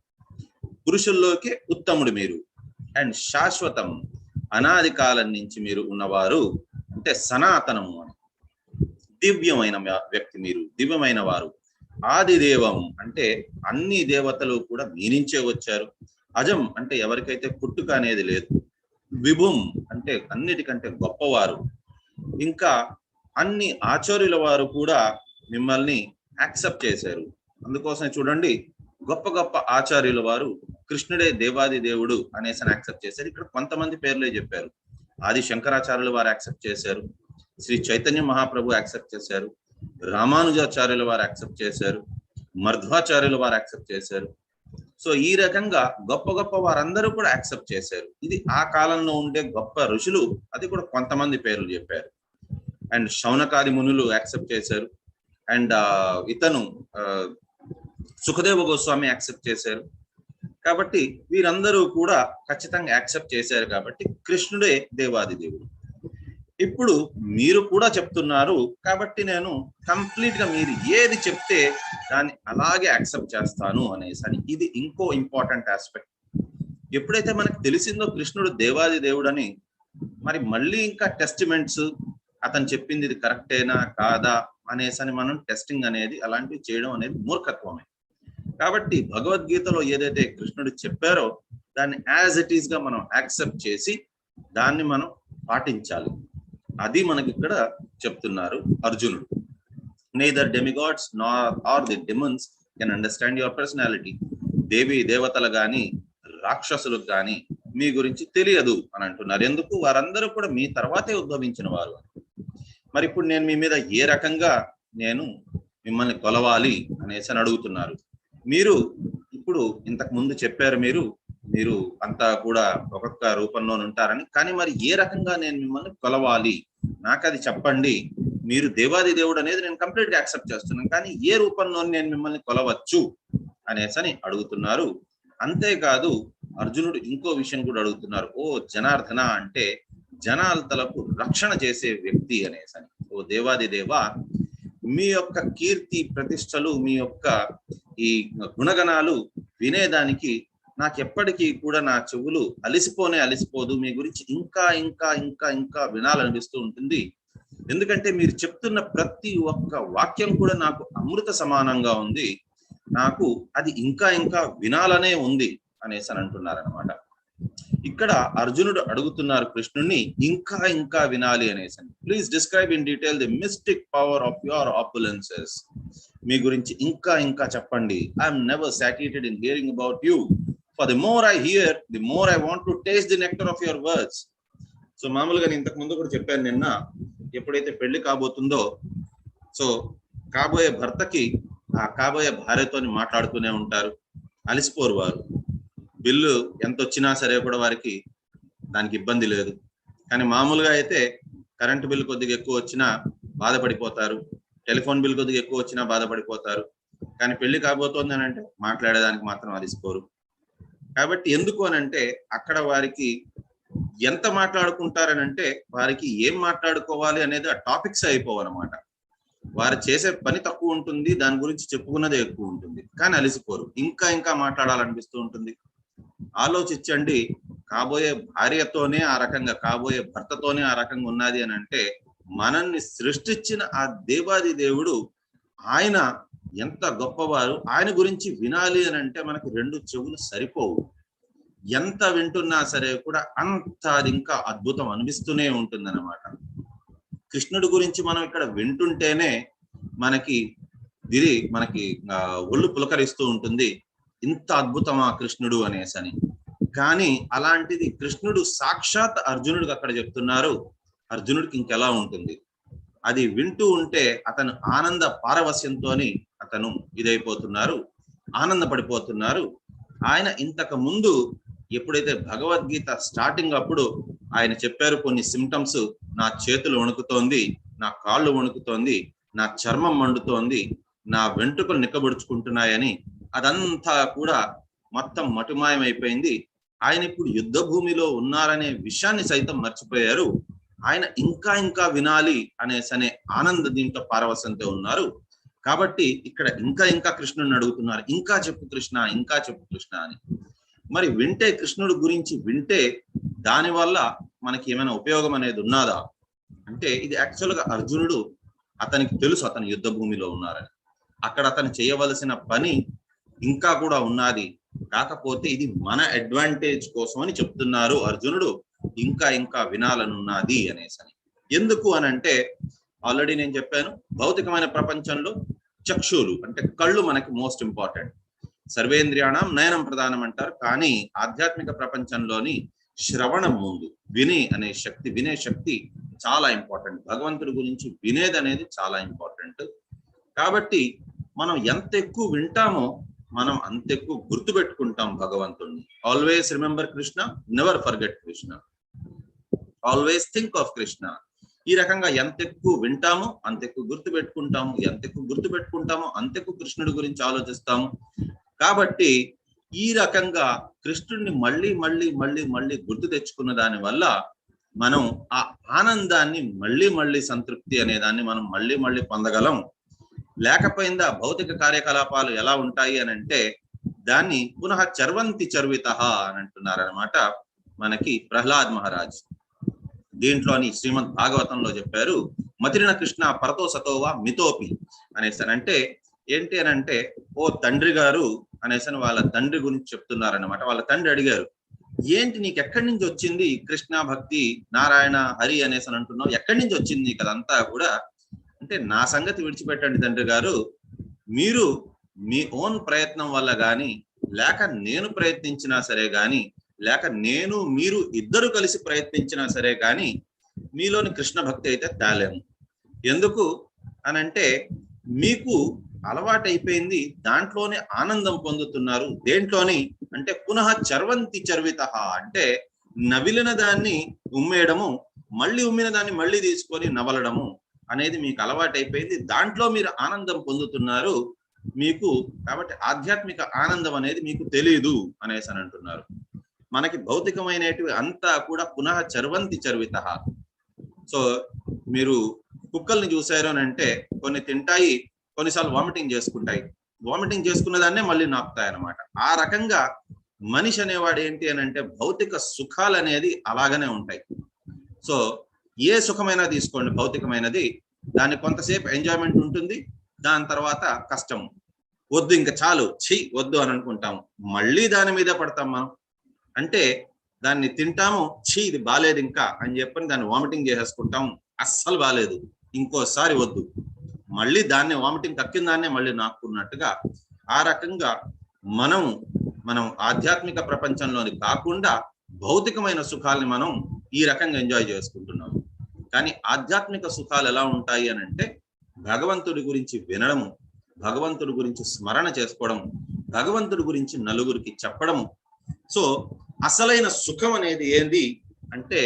పురుషుల్లోకి ఉత్తముడు మీరు. అండ్ శాశ్వతం అనాది కాలం నుంచి మీరు ఉన్నవారు, అంటే సనాతనము అని. దివ్యమైన వ్యక్తి మీరు, దివ్యమైన వారు. ఆదిదేవం అంటే అన్ని దేవతలు కూడా మీ నుంచే వచ్చారు. అజం అంటే ఎవరికైతే పుట్టుక అనేది లేదు. విభుం అంటే అన్నిటికంటే గొప్పవారు. ఇంకా అన్ని ఆచార్యుల వారు కూడా మిమ్మల్ని యాక్సెప్ట్ చేశారు. అందుకోసమే చూడండి, గొప్ప గొప్ప ఆచార్యుల వారు కృష్ణుడే దేవాది దేవుడు అనేసి యాక్సెప్ట్ చేశారు. ఇక్కడ కొంతమంది పేర్లే చెప్పారు. ఆది శంకరాచార్యుల వారు యాక్సెప్ట్ చేశారు, శ్రీ చైతన్య మహాప్రభు యాక్సెప్ట్ చేశారు, రామానుజాచార్యుల వారు యాక్సెప్ట్ చేశారు, మధ్వాచార్యుల వారు యాక్సెప్ట్ చేశారు. సో ఈ రకంగా గొప్ప గొప్ప వారందరూ కూడా యాక్సెప్ట్ చేశారు. ఇది ఆ కాలంలో ఉండే గొప్ప ఋషులు, అది కూడా కొంతమంది పేర్లు చెప్పారు. అండ్ శౌనకాది మునులు యాక్సెప్ట్ చేశారు. అండ్ ఇతను సుఖదేవ గోస్వామి యాక్సెప్ట్ చేశారు. కాబట్టి వీరందరూ కూడా ఖచ్చితంగా యాక్సెప్ట్ చేశారు. కాబట్టి కృష్ణుడే దేవాది దేవుడు. ఇప్పుడు మీరు కూడా చెప్తున్నారు కాబట్టి నేను కంప్లీట్ గా మీరు ఏది చెప్తే దాన్ని అలాగే యాక్సెప్ట్ చేస్తాను అనేసి. ఇది ఇంకో ఇంపార్టెంట్ ఆస్పెక్ట్. ఎప్పుడైతే మనకు తెలిసిందో కృష్ణుడు దేవాది దేవుడని, మరి మళ్ళీ ఇంకా టెస్టిమెంట్స్, అతను చెప్పింది ఇది కరెక్టేనా కాదా అనేసి మనం టెస్టింగ్ అనేది అలాంటివి చేయడం అనేది మూర్ఖత్వమే. కాబట్టి భగవద్గీతలో ఏదైతే కృష్ణుడు చెప్పారో దాన్ని యాజ్ ఇట్ ఈస్ గా మనం యాక్సెప్ట్ చేసి దాన్ని మనం పాటించాలి. అది మనకి ఇక్కడ చెప్తున్నారు అర్జునుడు. Neither demigods or the demons can understand your personality. దేవి దేవతలు గాని రాక్షసులకు గాని మీ గురించి తెలియదు అని అంటున్నారు. ఎందుకు? వారందరూ కూడా మీ తర్వాతే ఉద్భవించిన వారు. మరి ఇప్పుడు నేను మీ మీద ఏ రకంగా నేను మిమ్మల్ని కొలవాలి అనేసి అని అడుగుతున్నారు. మీరు ఇప్పుడు ఇంతకు ముందు చెప్పారు, మీరు అంతా కూడా ఒక్కొక్క రూపంలో ఉంటారని. కానీ మరి ఏ రకంగా నేను మిమ్మల్ని కొలవాలి, నాకు అది చెప్పండి. మీరు దేవాది దేవుడు అనేది నేను కంప్లీట్ గా యాక్సెప్ట్ చేస్తున్నాను, కానీ ఏ రూపంలో నేను మిమ్మల్ని కొలవచ్చు అనేసి అడుగుతున్నారు. అంతేకాదు అర్జునుడు ఇంకో విషయం కూడా అడుగుతున్నారు. ఓ జనార్దన అంటే జనాల తలకు రక్షణ చేసే వ్యక్తి అనేసి. ఓ దేవాది దేవా, మీ యొక్క కీర్తి ప్రతిష్టలు, మీ యొక్క ఈ గుణగణాలు వినేదానికి నాకు ఎప్పటికీ కూడా నా చెవులు అలిసిపోదు. మీ గురించి ఇంకా ఇంకా ఇంకా ఇంకా వినాలనిపిస్తూ ఉంటుంది. ఎందుకంటే మీరు చెప్తున్న ప్రతి ఒక్క వాక్యం కూడా నాకు అమృత సమానంగా ఉంది. నాకు అది ఇంకా ఇంకా వినాలనే ఉంది అనేసి అని అంటున్నారనమాట. ఇక్కడ అర్జునుడు అడుగుతున్నారు కృష్ణుడిని, ఇంకా ఇంకా వినాలి అనేసి. Please describe in detail the mystic power of your opulences. మీ గురించి ఇంకా ఇంకా చెప్పండి. I'm never satisfied in hearing about you. For the more I hear, the more I want to taste the nectar of your words. So మామూలుగా నేను ఇంతకు ముందు కూడా చెప్పాను, నిన్న ఎప్పుడైతే పెళ్లి కాబోతుందో, సో కాబోయే భర్తకి ఆ కాబోయే భార్యతోని మాట్లాడుతూనే ఉంటారు, అలిసిపోరు వారు. బిల్లు ఎంత వచ్చినా సరే కూడా వారికి దానికి ఇబ్బంది లేదు. కానీ మామూలుగా అయితే కరెంటు బిల్లు కొద్దిగా ఎక్కువ వచ్చినా బాధపడిపోతారు, టెలిఫోన్ బిల్ కొద్దిగా ఎక్కువ వచ్చినా బాధపడిపోతారు. కానీ పెళ్లి కాబోతోంది అని అంటే మాట్లాడేదానికి మాత్రం అలిసిపోరు. కాబట్టి ఎందుకు అని అంటే అక్కడ వారికి ఎంత మాట్లాడుకుంటారని అంటే వారికి ఏం మాట్లాడుకోవాలి అనేది ఆ టాపిక్స్ అయిపోవన్నమాట. వారు చేసే పని తక్కువ ఉంటుంది, దాని గురించి చెప్పుకున్నదే ఎక్కువ ఉంటుంది, కానీ అలిసిపోరు. ఇంకా ఇంకా మాట్లాడాలనిపిస్తూ ఉంటుంది. ఆలోచించండి, కాబోయే భార్యతోనే ఆ రకంగా, కాబోయే భర్తతోనే ఆ రకంగా ఉన్నది అని అంటే మనల్ని సృష్టించిన ఆ దేవాది దేవుడు ఆయన ఎంత గొప్పవారు. ఆయన గురించి వినాలి అని అంటే మనకు రెండు చెవులు సరిపోవు. ఎంత వింటున్నా సరే కూడా అంత అది ఇంకా అద్భుతం అనిపిస్తూనే ఉంటుంది అన్నమాట. కృష్ణుడి గురించి మనం ఇక్కడ వింటుంటేనే మనకి ఒళ్ళు పులకరిస్తూ ఉంటుంది. ఇంత అద్భుతమా కృష్ణుడు అనేసని. కానీ అలాంటిది కృష్ణుడు సాక్షాత్ అర్జునుడికి అక్కడ చెప్తున్నారు. అర్జునుడికి ఇంకెలా ఉంటుంది? అది వింటూ ఉంటే అతను ఆనంద పారవస్యంతో అతను ఇదైపోతున్నారు, ఆనందపడిపోతున్నారు. ఆయన ఇంతకు ముందు ఎప్పుడైతే భగవద్గీత స్టార్టింగ్ అప్పుడు ఆయన చెప్పారు కొన్ని సిమ్టమ్స్, నా చేతులు వణుకుతోంది, నా కాళ్ళు వణుకుతోంది, నా చర్మం మండుతోంది, నా వెంట్రుకలు నిక్కబడుచుకుంటున్నాయని. అదంతా కూడా మొత్తం మటుమాయమైపోయింది. ఆయన ఇప్పుడు యుద్ధ భూమిలో ఉన్నారనే విషయాన్ని సైతం మర్చిపోయారు. ఆయన ఇంకా ఇంకా వినాలి అనే ఆనంద దీంట్లో పారవశంతో ఉన్నారు. కాబట్టి ఇక్కడ ఇంకా ఇంకా కృష్ణుడిని అడుగుతున్నారు, ఇంకా చెప్పు కృష్ణ, ఇంకా చెప్పు కృష్ణ అని. మరి వింటే, కృష్ణుడి గురించి వింటే దానివల్ల మనకి ఏమైనా ఉపయోగం అనేది ఉన్నదా అంటే, ఇది యాక్చువల్గా అర్జునుడు, అతనికి తెలుసు అతను యుద్ధ భూమిలో ఉన్నారని. అక్కడ అతను చేయవలసిన పని ఇంకా కూడా ఉన్నది. కాకపోతే ఇది మన అడ్వాంటేజ్ కోసం అని చెప్తున్నారు అర్జునుడు, ఇంకా ఇంకా వినాలనున్నది అనేసని. ఎందుకు అనంటే, ఆల్రెడీ నేను చెప్పాను, భౌతికమైన ప్రపంచంలో చక్షులు అంటే కళ్ళు మనకి మోస్ట్ ఇంపార్టెంట్. సర్వేంద్రియాణం నయనం ప్రధానం అంటారు. కానీ ఆధ్యాత్మిక ప్రపంచంలోని శ్రవణం ముందు, వినే శక్తి చాలా ఇంపార్టెంట్. భగవంతుడి గురించి వినేది అనేది చాలా ఇంపార్టెంట్. కాబట్టి మనం ఎంత ఎక్కువ వింటామో మనం అంత ఎక్కువ గుర్తు పెట్టుకుంటాం భగవంతుడిని. Always remember Krishna, never forget Krishna, always think of Krishna. ఈ రకంగా ఎంత ఎక్కువ వింటామో అంత ఎక్కువ గుర్తు పెట్టుకుంటాము, ఎంత ఎక్కువ గుర్తు పెట్టుకుంటామో అంత ఎక్కువ కృష్ణుడి గురించి ఆలోచిస్తాము. కాబట్టి ఈ రకంగా కృష్ణుడిని మళ్ళీ మళ్ళీ మళ్ళీ మళ్ళీ గుర్తు తెచ్చుకున్న దాని వల్ల మనం ఆ ఆనందాన్ని మళ్ళీ మళ్ళీ, సంతృప్తి అనేదాన్ని మనం మళ్ళీ మళ్ళీ పొందగలం. లేకపోయిందా భౌతిక కార్యకలాపాలు ఎలా ఉంటాయి అని అంటే, దాన్ని పునః చర్వంతి చర్విత అని అంటున్నారనమాట మనకి ప్రహ్లాద్ మహారాజ్. దీంట్లోని శ్రీమద్ భాగవతంలో చెప్పారు, మతిరిన కృష్ణ పరతో సతోవా మితోపి అనేసని. అంటే ఏంటి అని అంటే, ఓ తండ్రి గారు అనేసని వాళ్ళ తండ్రి గురించి చెప్తున్నారనమాట. వాళ్ళ తండ్రి అడిగారు, ఏంటి నీకు ఎక్కడి నుంచి వచ్చింది కృష్ణ భక్తి, నారాయణ హరి అనేసని అంటున్నావు, ఎక్కడి నుంచి వచ్చింది నీకు అదంతా కూడా అంటే? నా సంగతి విడిచిపెట్టండి తండ్రి గారు, మీరు మీ ఓన్ ప్రయత్నం వల్ల గాని, లేక నేను ప్రయత్నించినా సరే గాని, లేక నేను మీరు ఇద్దరు కలిసి ప్రయత్నించినా సరే గాని మీలోని కృష్ణ భక్తి అయితే తేలేము. ఎందుకు అనంటే, మీకు అలవాటైపోయింది, దాంట్లోనే ఆనందం పొందుతున్నారు. దేంట్లోని అంటే పునః చర్వంతి చర్విత అంటే నవిలిన దాన్ని ఉమ్మేయడము, మళ్ళీ ఉమ్మిన దాన్ని మళ్ళీ తీసుకొని నవలడము అనేది మీకు అలవాటైపోయింది. దాంట్లో మీరు ఆనందం పొందుతున్నారు మీకు. కాబట్టి ఆధ్యాత్మిక ఆనందం అనేది మీకు తెలియదు అనేసి అని అంటున్నారు. మనకి భౌతికమైనటివి అంతా కూడా పునః చర్వంతి చర్విత. సో మీరు కుక్కల్ని చూసారు అని అంటే, కొన్ని తింటాయి, కొన్నిసార్లు వామిటింగ్ చేసుకుంటాయి, వామిటింగ్ చేసుకున్న దాన్నే మళ్ళీ నాపుతాయి అన్నమాట. ఆ రకంగా మనిషి అనేవాడు ఏంటి అని అంటే, భౌతిక సుఖాలు అనేది అలాగనే ఉంటాయి. సో ఏ సుఖమైనా తీసుకోండి, భౌతికమైనది, దాన్ని కొంతసేపు ఎంజాయ్మెంట్ ఉంటుంది, దాని తర్వాత కష్టం, వద్దు ఇంకా చాలు, వద్దు అని అనుకుంటాము, మళ్ళీ దాని మీద పడతాం మనం. అంటే దాన్ని తింటాము, ఇది బాలేదు ఇంకా అని చెప్పని దాన్ని వామిటింగ్ చేసేసుకుంటాము, అస్సలు బాలేదు, ఇంకోసారి వద్దు, మళ్ళీ దాన్ని వామిటింగ్ కక్కిన దాన్నే మళ్ళీ నాకున్నట్టుగా. ఆ రకంగా మనం ఆధ్యాత్మిక ప్రపంచంలోని కాకుండా భౌతికమైన సుఖాలని మనం ఈ రకంగా ఎంజాయ్ చేసుకుంటున్నాము. కానీ ఆధ్యాత్మిక సుఖాలు ఎలా ఉంటాయి అని అంటే, భగవంతుడి గురించి వినడము, భగవంతుడి గురించి స్మరణ చేసుకోవడం, భగవంతుడి గురించి నలుగురికి చెప్పడము. సో అసలైన సుఖం అనేది ఏంది అంటే,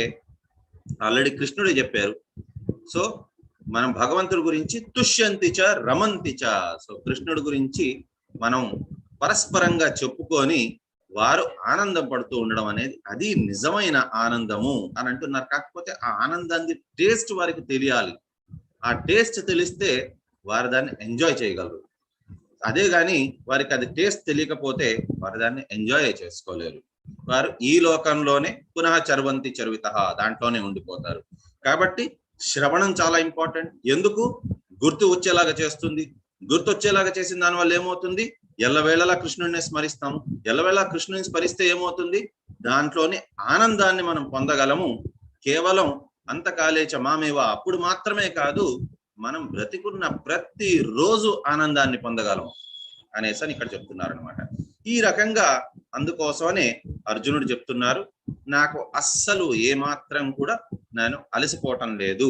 ఆల్రెడీ కృష్ణుడే చెప్పారు. సో మనం భగవంతుడి గురించి తుష్యంతి చ రమంతి చ, సో కృష్ణుడి గురించి మనం పరస్పరంగా చెప్పుకొని వారు ఆనందం పడుతూ ఉండడం అనేది అది నిజమైన ఆనందము అని అంటున్నారు. కాకపోతే ఆ ఆనందాన్ని టేస్ట్ వారికి తెలియాలి. ఆ టేస్ట్ తెలిస్తే వారు దాన్ని ఎంజాయ్ చేయగలరు. అదే గాని వారికి అది టేస్ట్ తెలియకపోతే వారు దాన్ని ఎంజాయ్ చేసుకోలేరు. వారు ఈ లోకంలోనే పునః చర్వంతి చర్విత, దాంట్లోనే ఉండిపోతారు. కాబట్టి శ్రవణం చాలా ఇంపార్టెంట్. ఎందుకు? గుర్తు వచ్చేలాగా చేస్తుంది. గుర్తు వచ్చేలాగా చేసిన దాని వల్ల ఏమవుతుంది? ఎల్లవేళలా కృష్ణుడిని స్మరిస్తాము. ఎల్లవేళలా కృష్ణుని స్మరిస్తే ఏమవుతుంది? దాంట్లోని ఆనందాన్ని మనం పొందగలము. కేవలం అంతకాలే చ మామేవ, అప్పుడు మాత్రమే కాదు, మనం బ్రతికున్న ప్రతి రోజు ఆనందాన్ని పొందగలము అనేసి ఇక్కడ చెప్తున్నారు అనమాట. ఈ రకంగా అందుకోసమనే అర్జునుడు చెప్తున్నారు, నాకు అస్సలు ఏమాత్రం కూడా నేను అలసిపోవటం లేదు,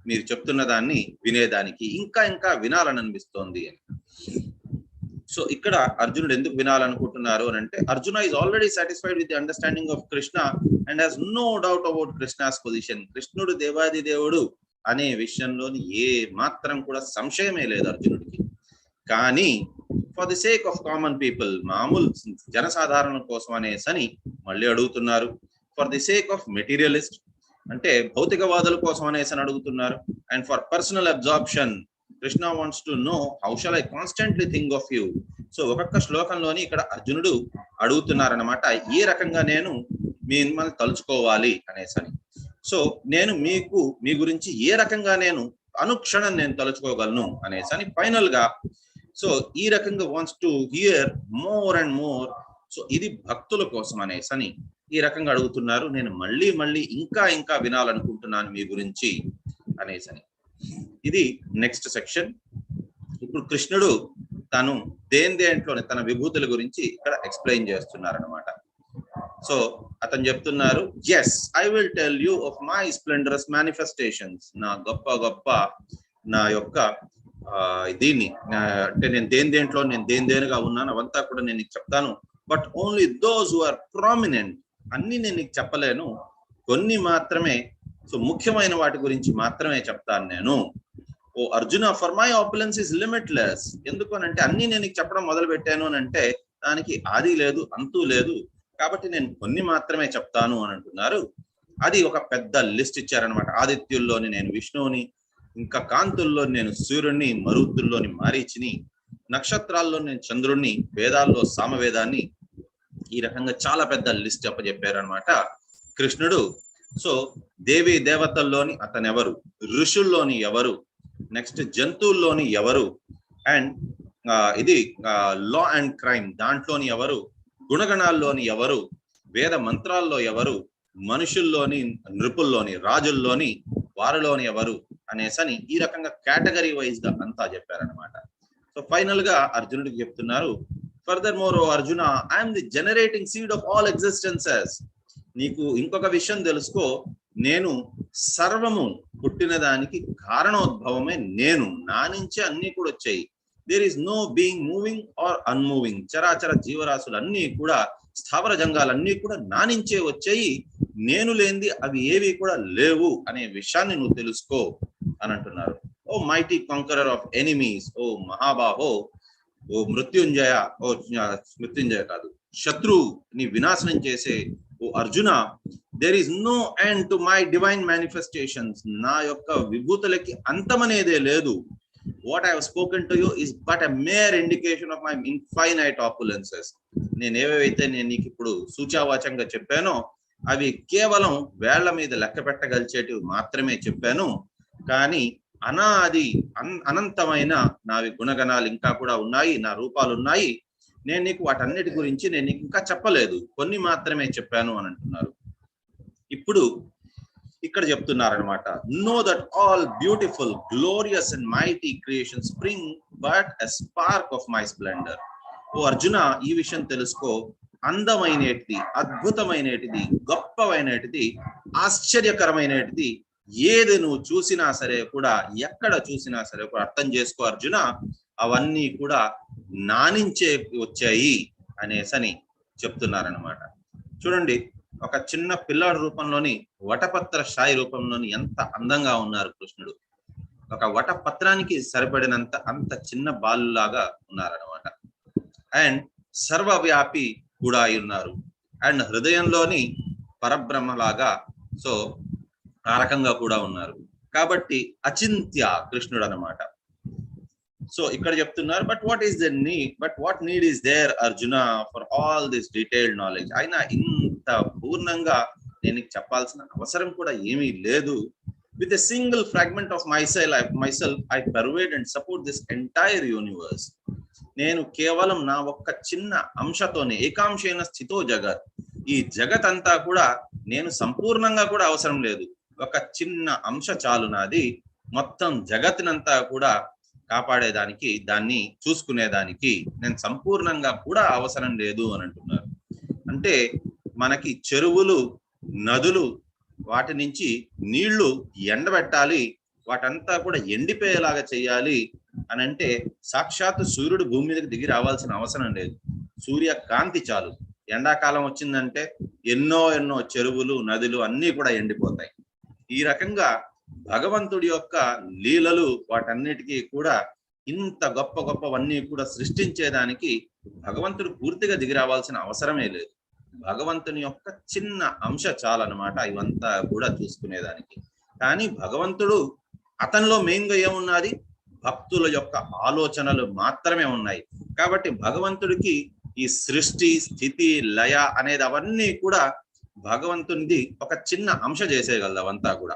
మీరు చెప్తున్న దాన్ని వినేదానికి ఇంకా ఇంకా వినాలని అనిపిస్తోంది అని. సో ఇక్కడ అర్జునుడు ఎందుకు వినాలనుకుంటున్నారు అని అంటే, Arjuna is already satisfied with the understanding of Krishna and has no doubt about Krishna's position. కృష్ణుడు దేవాది దేవుడు అనే విషయంలోని ఏ మాత్రం కూడా సంశయమే లేదు అర్జునుడికి. కానీ for the sake of common people, మామూలు జనసాధారణ కోసం అనేసని మళ్ళీ అడుగుతున్నారు. For the sake of materialist, అంటే భౌతికవాదుల కోసం అనేసి అడుగుతున్నారు. And for personal absorption, Krishna wants to know how shall I constantly think of you. So ఒక్కొక్క శ్లోకంలోని ఇక్కడ అర్జునుడు అడుగుతున్నారనమాట, ఏ రకంగా నేను మిమ్మల్ని తలుచుకోవాలి అనేసని. సో నేను మీ గురించి ఏ రకంగా నేను అనుక్షణం నేను తలుచుకోగలను అనేసని ఫైనల్ గా. సో ఈ రకంగా wants to hear more and more. So ఇది భక్తుల కోసం అనేసని ఈ రకంగా అడుగుతున్నారు. నేను మళ్ళీ మళ్ళీ ఇంకా ఇంకా వినాలనుకుంటున్నాను మీ గురించి అనేసని. ఇది నెక్స్ట్ సెక్షన్. ఇప్పుడు కృష్ణుడు తను దేంట్లోనే తన విభూతుల గురించి ఇక్కడ ఎక్స్ప్లెయిన్ చేస్తున్నారనమాట. సో అతను చెప్తున్నారు, yes I will tell you of my splendorous manifestations. నా గొప్ప నా యొక్క దీన్ని అంటే నేను దేంట్లో నేను దేనిగా ఉన్నాను అవంతా కూడా నేను నీకు చెప్తాను. But only those who are prominent. అన్ని నేను నీకు చెప్పలేను, కొన్ని మాత్రమే. సో ముఖ్యమైన వాటి గురించి మాత్రమే చెప్తాను నేను. O Arjuna, for my opulence is limitless. ఎందుకు అని అంటే అన్ని నేను నీకు చెప్పడం మొదలు పెట్టాను అని అంటే దానికి ఆది లేదు, అంతు లేదు. కాబట్టి నేను కొన్ని మాత్రమే చెప్తాను అని అంటున్నారు. అది ఒక పెద్ద లిస్ట్ ఇచ్చారనమాట. ఆదిత్యుల్లోని నేను విష్ణువుని, ఇంకా కాంతుల్లో నేను సూర్యుడిని, మరుతుల్లోని మారీచిని, నక్షత్రాల్లో నేను చంద్రుణ్ణి, వేదాల్లో సామవేదాన్ని, ఈ రకంగా చాలా పెద్ద లిస్ట్ చెప్పారనమాట కృష్ణుడు. సో దేవి దేవతల్లోని అతను ఎవరు, ఋషుల్లోని ఎవరు, నెక్స్ట్ జంతువుల్లోని ఎవరు, అండ్ ఇది లా అండ్ క్రైమ్ దాంట్లోని ఎవరు, గుణగణాల్లోని ఎవరు, వేద మంత్రాల్లో ఎవరు, మనుషుల్లోని, నృపుల్లోని, రాజుల్లోని, వారిలోని ఎవరు అనేసని ఈ రకంగా కేటగిరీ వైజ్ గా అంతా చెప్పారనమాట. సో ఫైనల్ గా అర్జునుడికి చెప్తున్నారు, furthermore O Arjuna, I'm the generating seed of all existences. నీకు ఇంకొక విషయం తెలుసుకో, నేను సర్వము పుట్టిన దానికి కారణోద్భవమే నేను. నా నుంచే అన్ని కూడా వచ్చాయి. There is no being moving or unmoving. చరాచర జీవరాశులు అన్ని కూడా, స్థావర జంగాలన్నీ కూడా నా నుంచే వచ్చాయి. నేను లేనిది అవి ఏవి కూడా లేవు అనే విషయాన్ని నువ్వు తెలుసుకో అని అంటున్నారు. O mighty conqueror of enemies, ఓ మహాబాహో, ఓ మృత్యుంజయ, ఓ మృత్యుంజయ కాదు, శత్రువుని వినాశనం చేసే O Arjuna, there is no end to my divine manifestations. నా యొక్క విభూతులకి అంతమనేదే లేదు. What I have spoken to you is but a mere indication of my infinite opulences. నేను ఏవైతే నేను నీకు ఇప్పుడు సూచావాచంగా చెప్పానో అవి కేవలం వేళ్ల మీద లెక్క పెట్టగలిచేటివి మాత్రమే చెప్పాను. కానీ అనాది అనంతమైన నావి గుణగణాలు ఇంకా కూడా ఉన్నాయి, నా రూపాలు ఉన్నాయి. నేను నీకు వాటన్నిటి గురించి నేను నీకు ఇంకా చెప్పలేదు, కొన్ని మాత్రమే చెప్పాను అని అంటున్నారు. ఇప్పుడు ఇక్కడ చెప్తున్నారనమాట, know that all beautiful, glorious and mighty creation spring but a spark of my splendour. O Arjuna, ఈ విషయం తెలుసుకో, అందమైనటిది, అద్భుతమైనటిది, గొప్పమైనటిది, ఆశ్చర్యకరమైనటిది ఏది నువ్వు చూసినా సరే కూడా, ఎక్కడ చూసినా సరే కూడా అర్థం చేసుకో అర్జున, అవన్నీ కూడా నా నుంచే వచ్చాయి అనేసని చెప్తున్నారనమాట. చూడండి, ఒక చిన్న పిల్లాడి రూపంలోని, వటపత్ర స్థాయి రూపంలోని ఎంత అందంగా ఉన్నారు కృష్ణుడు. ఒక వటపత్రానికి సరిపడినంత అంత చిన్న బాలులాగా ఉన్నారనమాట. అండ్ సర్వవ్యాపి కూడా అయి ఉన్నారు. అండ్ హృదయంలోని పరబ్రహ్మలాగా, సో ఆ రకంగా కూడా ఉన్నారు. కాబట్టి అచింత్య కృష్ణుడు అనమాట. సో ఇక్కడ చెప్తున్నారు, but what need is there Arjuna for all this detailed knowledge. అయినా ఇంత పూర్ణంగా నేను చెప్పాల్సిన అవసరం కూడా ఏమీ లేదు. With a single fragment of myself I pervade and support this entire universe. నేను కేవలం నా ఒక్క చిన్న అంశతోనే, ఏకాంశైన స్థితో జగత్, ఈ జగత్ అంతా కూడా నేను సంపూర్ణంగా కూడా అవసరం లేదు. ఒక చిన్న అంశ చాలు నాది, మొత్తం జగత్నంతా కూడా కాపాడేదానికి, దాన్ని చూసుకునేదానికి నేను సంపూర్ణంగా కూడా అవసరం లేదు అని అంటున్నారు. అంటే మనకి చెరువులు, నదులు, వాటి నుంచి నీళ్లు ఎండబెట్టాలి, వాటంతా కూడా ఎండిపోయేలాగా చేయాలి. అని అంటే సాక్షాత్తు సూర్యుడు భూమి మీదకి దిగి రావాల్సిన అవసరం లేదు, సూర్య కాంతి చాలు. ఎండాకాలం వచ్చిందంటే ఎన్నో ఎన్నో చెరువులు నదులు అన్నీ కూడా ఎండిపోతాయి. ఈ రకంగా భగవంతుడి యొక్క లీలలు వాటన్నిటికీ కూడా ఇంత గొప్ప గొప్పవన్నీ కూడా సృష్టించేదానికి భగవంతుడు పూర్తిగా దిగి రావాల్సిన అవసరమే లేదు. భగవంతుని యొక్క చిన్న అంశ చాలన్నమాట ఇవంతా కూడా చూసుకునేదానికి. కానీ భగవంతుడు అతనిలో మెయిన్ గా ఏమున్నది, భక్తుల యొక్క ఆలోచనలు మాత్రమే ఉన్నాయి. కాబట్టి భగవంతుడికి ఈ సృష్టి స్థితి లయ అనేది అవన్నీ కూడా భగవంతునిది ఒక చిన్న అంశ చేసేయగలదు అవంతా కూడా.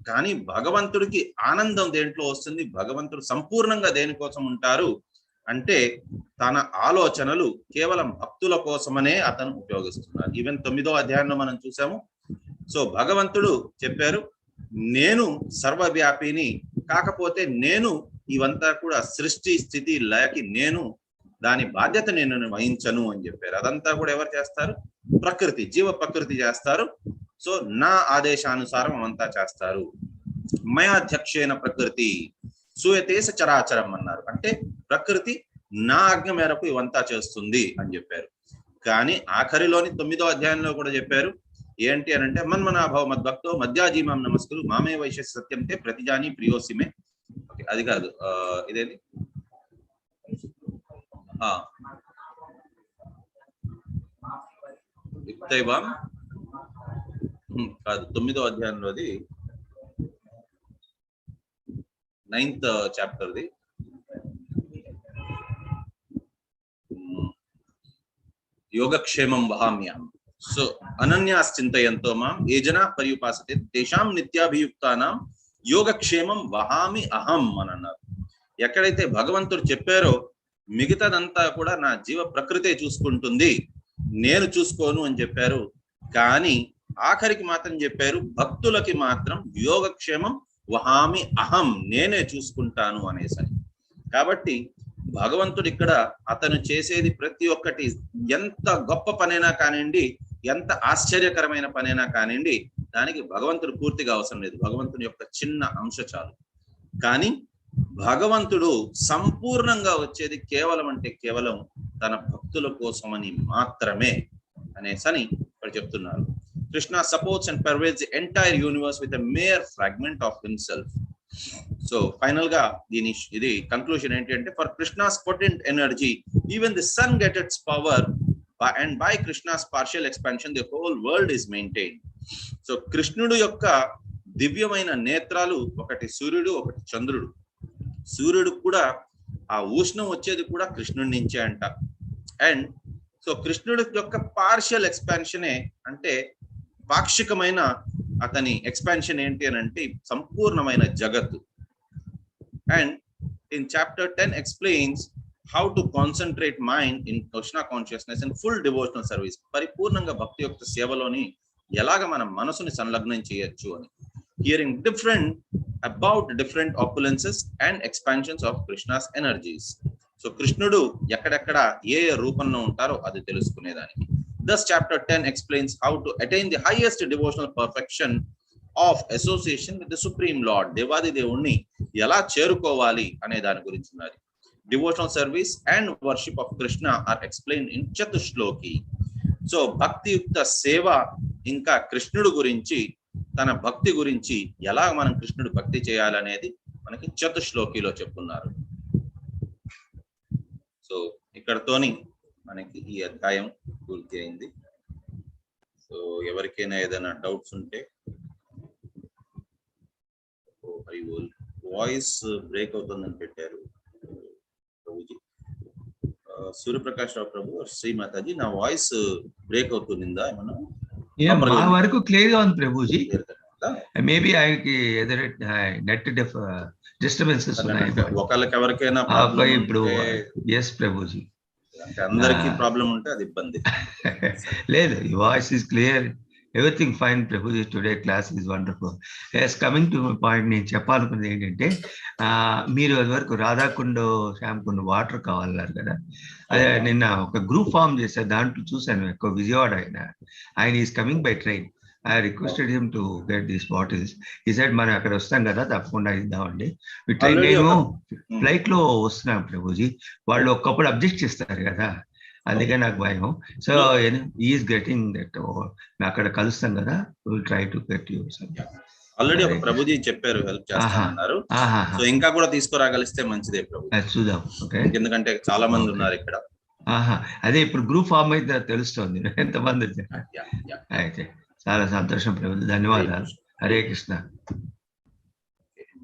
కానీ భగవంతుడికి ఆనందం దేంట్లో వస్తుంది, భగవంతుడు సంపూర్ణంగా దేనికోసం ఉంటారు అంటే తన ఆలోచనలు కేవలం భక్తుల కోసమనే అతను ఉపయోగిస్తున్నారు. ఈవెన్ 9వ అధ్యాయంలో మనం చూసాము. సో భగవంతుడు చెప్పారు, నేను సర్వవ్యాపిని, కాకపోతే నేను ఇవంతా కూడా సృష్టి స్థితి లయకి నేను దాని బాధ్యత నేను వహించను అని చెప్పారు. అదంతా కూడా ఎవరు చేస్తారు, ప్రకృతి, జీవ ప్రకృతి చేస్తారు. సో నా ఆదేశానుసారం అవంతా చేస్తారు. మయాధ్యక్షేణ ప్రకృతి సూయతేస చరాచరం అన్నారు. అంటే ప్రకృతి నా ఆజ్ఞ మేరకు ఇవంతా చేస్తుంది అని చెప్పారు. కానీ ఆఖరిలోని 9వ అధ్యాయంలో కూడా చెప్పారు ఏంటి అని అంటే మన్మనాభవ మద్భక్తో మధ్యాజీమాం నమస్కులు మామే వైశ్య సత్యం తే ప్రతిజాని ప్రియోసిమే. అది కాదు, ఇదేది కాదు, 9వ అధ్యాయంలోది 9th చాప్టర్ది. యోగక్షేమం వహామ్యాం. సో అనన్యాశ్చింతయంతో మాం ఏ జనా పర్యుపాసతే తేషాం నిత్యాభియుక్తానాం యోగక్షేమం వహామి అహం అని అన్నారు. ఎక్కడైతే భగవంతుడు చెప్పారో మిగతాదంతా కూడా నా జీవ ప్రకృతే చూసుకుంటుంది, నేను చూసుకోను అని చెప్పారు. కానీ ఆఖరికి మాత్రం చెప్పారు భక్తులకి మాత్రం యోగక్షేమం వహామి అహం, నేనే చూసుకుంటాను అనేసని. కాబట్టి భగవంతుడు ఇక్కడ అతను చేసేది ప్రతి ఒక్కటి ఎంత గొప్ప పనైనా కానివ్వండి, ఎంత ఆశ్చర్యకరమైన పనైనా కానివ్వండి, దానికి భగవంతుడు పూర్తిగా అవసరం లేదు, భగవంతుని యొక్క చిన్న అంశ చాలు. కానీ భగవంతుడు సంపూర్ణంగా వచ్చేది కేవలం అంటే కేవలం తన భక్తుల కోసమని మాత్రమే అనేసని ఇక్కడ చెప్తున్నారు. Krishna supports and pervades the entire universe with a mere fragment of himself. So final గా ఇది కన్క్లూషన్ ఏంటి అంటే for Krishna's potent energy even the sun gets its power and by Krishna's partial expansion the whole world is maintained. So కృష్ణుడు యొక్క దివ్యమైన నేత్రాలు, ఒకటి సూర్యుడు ఒకటి చంద్రుడు. సూర్యుడు కూడా ఆ ఉష్ణం వచ్చేది కూడా కృష్ణుడి నుంచే అంట. అండ్ సో కృష్ణుడి యొక్క పార్షియల్ ఎక్స్పాన్షనే అంటే పాక్షికమైన అతని ఎక్స్పాన్షన్ ఏంటి అని అంటే సంపూర్ణమైన జగత్తు. And in chapter 10 explains how to concentrate mind in Krishna consciousness and full devotional service. పరిపూర్ణంగా భక్తి యొక్క సేవలోని ఎలాగ మనం మనసుని సంలగ్నం చేయొచ్చు అని. Hearing different opulences and expansions of Krishna's energies. So కృష్ణుడు ఎక్కడెక్కడ ఏ రూపంలో ఉంటారో అది తెలుసుకునేదానికి. Thus chapter 10 explains how to attain the highest devotional perfection of association with the Supreme Lord. దేవాది దేవుణ్ణి ఎలా చేరుకోవాలి అనే దాని గురించి ఉన్నది. Devotional service and worship of Krishna are explained in చతుశ్లోకి. సో భక్తియుక్త సేవ ఇంకా కృష్ణుడు గురించి, తన భక్తి గురించి ఎలా మనం కృష్ణుడు భక్తి చేయాలనేది మనకి చతుశ్లోకిలో చెప్పున్నారు. సో ఇక్కడతోని మనకి ఈ అధ్యాయం పూర్తి అయింది. సో ఎవరికైనా ఏదైనా డౌట్స్ ఉంటే, వాయిస్ బ్రేక్ అవుతుందని పెట్టారు ప్రభుజీ. సూర్యప్రకాష్ రావు ప్రభు, శ్రీమాతాజీ, నా వాయిస్ బ్రేక్ అవుతుందా ఏమన్నా? మా వరకు క్లియర్ గా ఉంది ప్రభుజీ. మేబీ ఆయనకి నెట్ డిస్టర్బెన్సెస్ ఉన్నాయి. ఒకళ్ళకి ఎవరికైనా ఇప్పుడు ఎస్ ప్రభుజీ, అందరికి ప్రాబ్లం ఉంటే అది ఇబ్బంది లేదు. Voice is clear, everything fine ప్రభుజీ. Today class is wonderful. Yes, coming to point, నేను చెప్పాలనుకున్నది ఏంటంటే మీరు అది వరకు రాధాకుండ శ్యామకుండ వాటర్ కావాలన్నారు కదా, అదే నిన్న ఒక గ్రూప్ ఫామ్ చేశారు, దాంట్లో చూశాను ఎక్కువ విజయవాడ ఆయన is coming by train. I requested him to get these bottles. He said మనం అక్కడ వస్తాం కదా తప్పకుండా ఇద్దామండి. నేను ఫ్లైట్ లో వస్తున్నాను ప్రభుజీ, వాళ్ళు ఒక్కప్పుడు అబ్జెక్ట్ చేస్తారు కదా, అందుకే నాకు భయం. సో ఈస్ గెటింగ్ దట్, అక్కడ కలుస్తాం కదా, will try to get you. Already ఒక ప్రభుజీ చెప్పారు హెల్ప్ చేస్తానన్నారు. సో ఇంకా కూడా తీసుకురాగలిస్తే మంచిదే ప్రభు, చూద్దాం. ఎందుకంటే చాలా మంది ఉన్నారు ఇక్కడ. అదే ఇప్పుడు గ్రూప్ ఫామ్ అయితే తెలుస్తుంది ఎంతమంది. అయితే చాలా సంతోషం ప్రభు, ధన్యవాదాలు. హరే కృష్ణ.